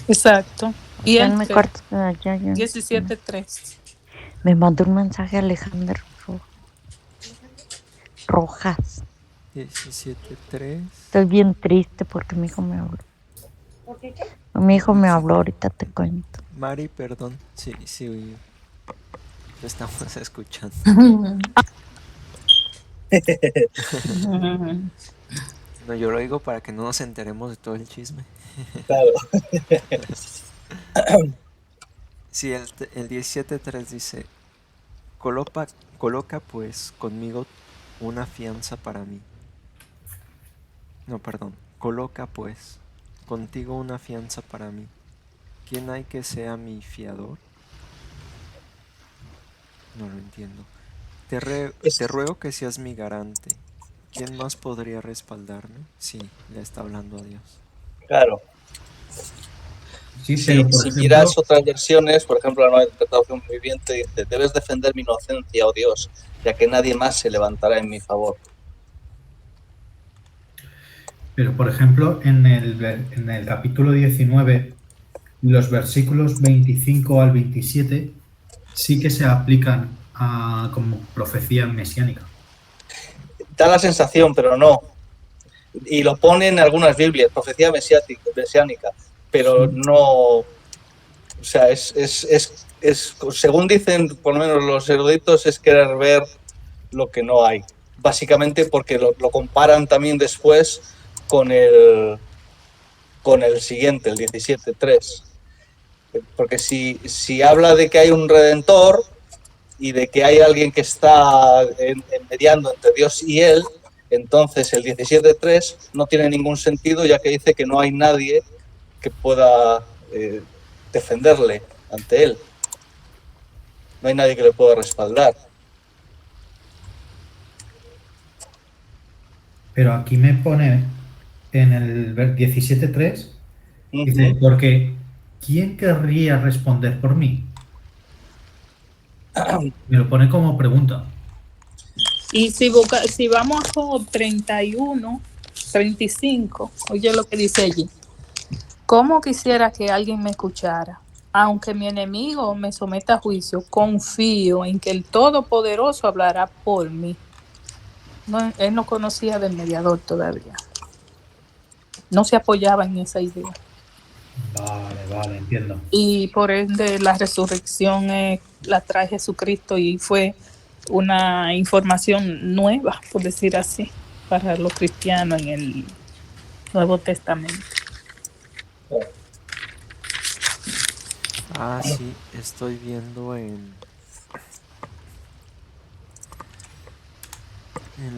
Speaker 1: Exacto. Y
Speaker 5: Está
Speaker 1: el
Speaker 5: en mi cuarto. Ya.
Speaker 1: 17:3.
Speaker 5: Me mandó un mensaje Alejandro Rojas.
Speaker 8: 17.3.
Speaker 5: Estoy bien triste porque mi hijo me habló. Mi hijo me habló, ahorita te cuento.
Speaker 8: Mari, perdón. Sí, te estamos escuchando. No, yo lo digo para que no nos enteremos de todo el chisme.
Speaker 4: Claro.
Speaker 8: Sí, el 17.3 dice, coloca pues conmigo una fianza para mí. No, perdón. Coloca pues contigo una fianza para mí. ¿Quién hay que sea mi fiador? No lo entiendo. Te ruego que seas mi garante. ¿Quién más podría respaldarme? Sí, le está hablando a Dios.
Speaker 4: Claro.
Speaker 7: Sí, pero por
Speaker 4: Si
Speaker 7: ejemplo,
Speaker 4: miras otras versiones, por ejemplo, la Nueva Interpretación Viviente dice: debes defender mi inocencia, oh Dios, ya que nadie más se levantará en mi favor.
Speaker 7: en el capítulo 19, los versículos 25 al 27 sí que se aplican como profecía mesiánica.
Speaker 4: Da la sensación, pero no. Y lo ponen en algunas Biblias, profecía mesiánica, pero
Speaker 7: Sí.
Speaker 4: no. O sea, según dicen, por lo menos los eruditos, es querer ver lo que no hay. Básicamente porque lo comparan también después con el siguiente, el 17.3. Porque si habla de que hay un redentor y de que hay alguien que está mediando entre Dios y él, entonces el 17.3 no tiene ningún sentido, ya que dice que no hay nadie que pueda defenderle ante él. No hay nadie que le pueda respaldar.
Speaker 7: Pero aquí me pone en el 17.3, dice, porque ¿quién querría responder por mí? Me lo pone como pregunta.
Speaker 1: Y si vamos a Job 31:35, oye lo que dice allí. ¿Cómo quisiera que alguien me escuchara? Aunque mi enemigo me someta a juicio, confío en que el Todopoderoso hablará por mí. No, él no conocía del mediador todavía. No se apoyaba en esa idea.
Speaker 7: Vale, entiendo.
Speaker 1: Y por ende la resurrección la trae Jesucristo y fue una información nueva, por decir así, para los cristianos en el Nuevo Testamento.
Speaker 8: Ah, sí, estoy viendo en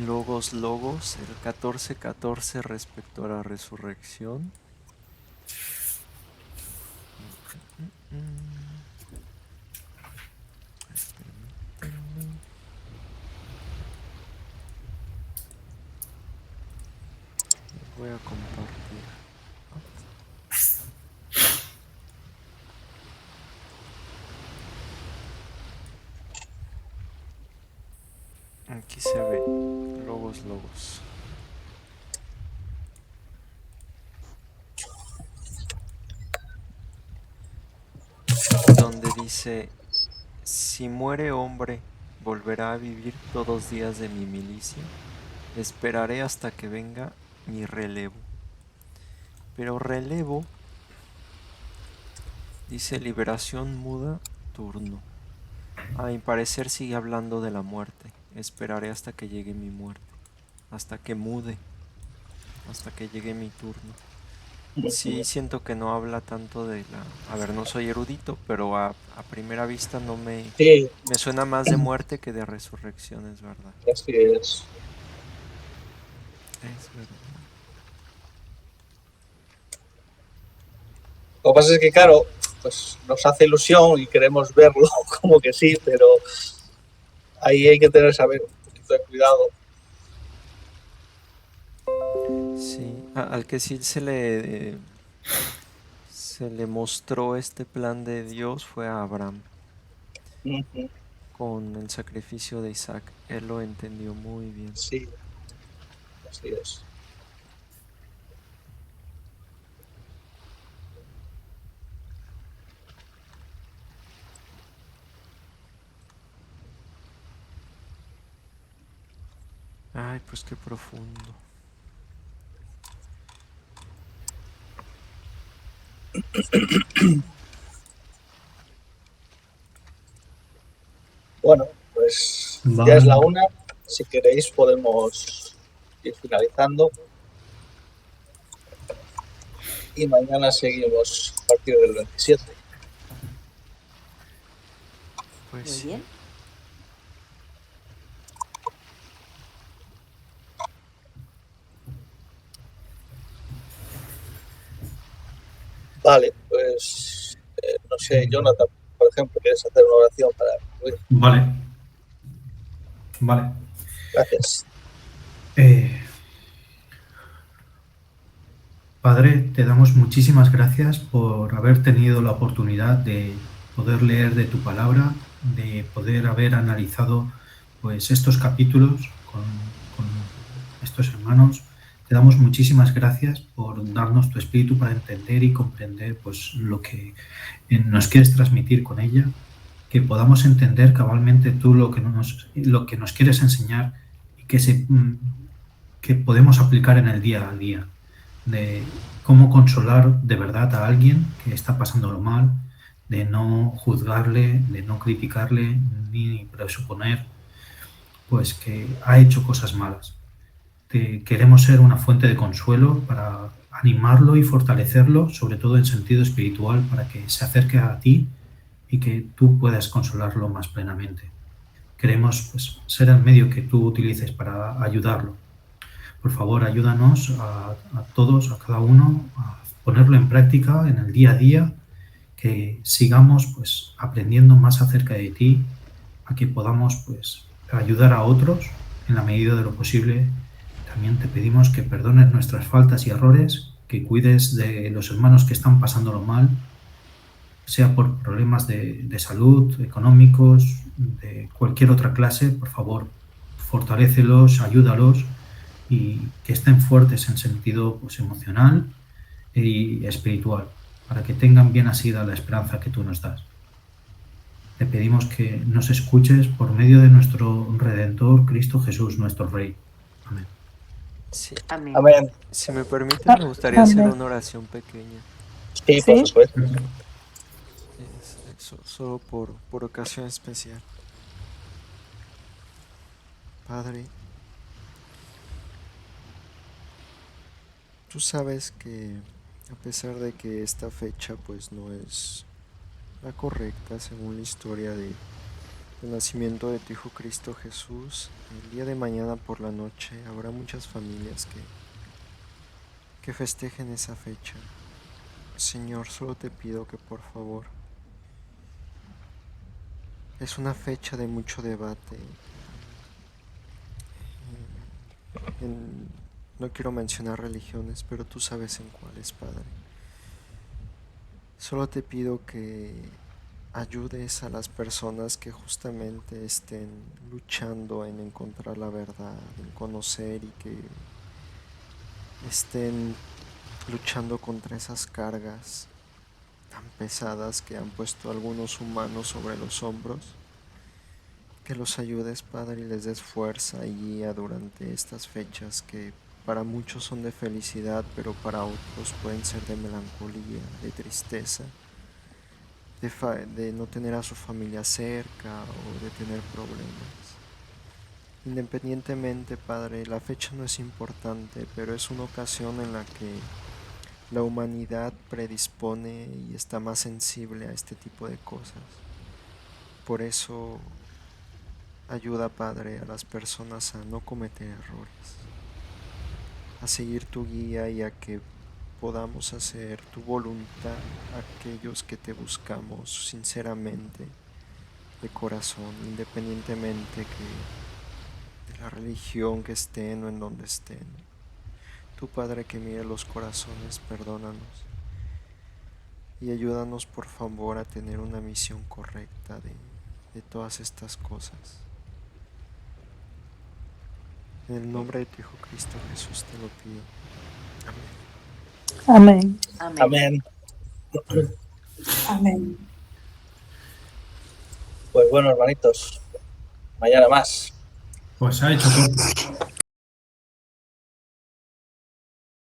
Speaker 8: Logos, el 14:14 respecto a la resurrección. Permítanme. Les voy a compartir. Aquí se ve Logos. Donde dice, si muere hombre, volverá a vivir todos días de mi milicia. Esperaré hasta que venga mi relevo. Pero relevo dice liberación muda, turno. A mi parecer sigue hablando de la muerte. Esperaré hasta que llegue mi muerte. Hasta que mude. Hasta que llegue mi turno. Sí, siento que no habla tanto de la... A ver, no soy erudito, pero a primera vista no me...
Speaker 4: Sí.
Speaker 8: Me suena más de muerte que de resurrección, es verdad.
Speaker 4: Así es.
Speaker 8: Es verdad.
Speaker 4: Lo que pasa es que, claro, pues nos hace ilusión y queremos verlo como que sí, pero ahí hay que tener, saber, un poquito de cuidado.
Speaker 8: Sí, Al que sí se le mostró este plan de Dios fue a Abraham
Speaker 4: Ujú.
Speaker 8: con el sacrificio de Isaac. Él lo entendió muy bien.
Speaker 4: Sí, así es.
Speaker 8: Ay, pues qué profundo.
Speaker 4: Bueno, pues ya es
Speaker 7: Vale.
Speaker 4: la una. Si queréis podemos ir finalizando y mañana seguimos a partir del 27.
Speaker 8: Pues
Speaker 3: Muy
Speaker 8: sí.
Speaker 3: bien.
Speaker 4: Vale, pues no sé, Jonathan, por ejemplo, ¿quieres hacer una oración para concluir?
Speaker 7: Vale. Vale.
Speaker 4: Gracias.
Speaker 7: Padre, te damos muchísimas gracias por haber tenido la oportunidad de poder leer de tu palabra, de poder haber analizado pues estos capítulos con estos hermanos. Te damos muchísimas gracias por darnos tu espíritu para entender y comprender pues lo que nos quieres transmitir con ella, que podamos entender cabalmente tú lo que nos quieres enseñar y que podemos aplicar en el día a día, de cómo consolar de verdad a alguien que está pasándolo mal, de no juzgarle, de no criticarle, ni presuponer pues que ha hecho cosas malas. Queremos ser una fuente de consuelo para animarlo y fortalecerlo, sobre todo en sentido espiritual, para que se acerque a ti y que tú puedas consolarlo más plenamente. Queremos pues, ser el medio que tú utilices para ayudarlo. Por favor, ayúdanos a todos, a cada uno, a ponerlo en práctica en el día a día, que sigamos pues, aprendiendo más acerca de ti, a que podamos pues, ayudar a otros en la medida de lo posible. También te pedimos que perdones nuestras faltas y errores, que cuides de los hermanos que están pasándolo mal, sea por problemas de salud, económicos, de cualquier otra clase. Por favor, fortalécelos, ayúdalos y que estén fuertes en sentido pues, emocional y espiritual, para que tengan bien asida la esperanza que tú nos das. Te pedimos que nos escuches por medio de nuestro Redentor, Cristo Jesús, nuestro Rey. Amén.
Speaker 8: Sí.
Speaker 3: Amén.
Speaker 4: Amén.
Speaker 8: Si me permiten, me gustaría hacer
Speaker 1: Amén.
Speaker 8: una oración pequeña.
Speaker 4: Sí, por
Speaker 1: Sí.
Speaker 4: supuesto.
Speaker 8: Solo por ocasión especial. Padre, tú sabes que a pesar de que esta fecha pues no es la correcta según la historia del nacimiento de tu Hijo Cristo Jesús, el día de mañana por la noche habrá muchas familias que festejen esa fecha. Señor, solo te pido que por favor, es una fecha de mucho debate. No quiero mencionar religiones, pero tú sabes en cuáles, Padre. Solo te pido que ayudes a las personas que justamente estén luchando en encontrar la verdad, en conocer y que estén luchando contra esas cargas tan pesadas que han puesto algunos humanos sobre los hombros. Que los ayudes, Padre, y les des fuerza y guía durante estas fechas que para muchos son de felicidad, pero para otros pueden ser de melancolía, de tristeza, de no tener a su familia cerca o de tener problemas. Independientemente, Padre, la fecha no es importante, pero es una ocasión en la que la humanidad predispone y está más sensible a este tipo de cosas. Por eso, ayuda, Padre, a las personas a no cometer errores, a seguir tu guía y a que podamos hacer tu voluntad aquellos que te buscamos sinceramente, de corazón, independientemente de la religión que estén o en donde estén. Tu Padre que mira los corazones, perdónanos y ayúdanos por favor a tener una visión correcta de todas estas cosas. En el nombre de tu Hijo Cristo Jesús te lo pido. Amén.
Speaker 1: Amén.
Speaker 4: Amén.
Speaker 6: Amén.
Speaker 4: Pues bueno, hermanitos, mañana más.
Speaker 7: Pues ha hecho corto.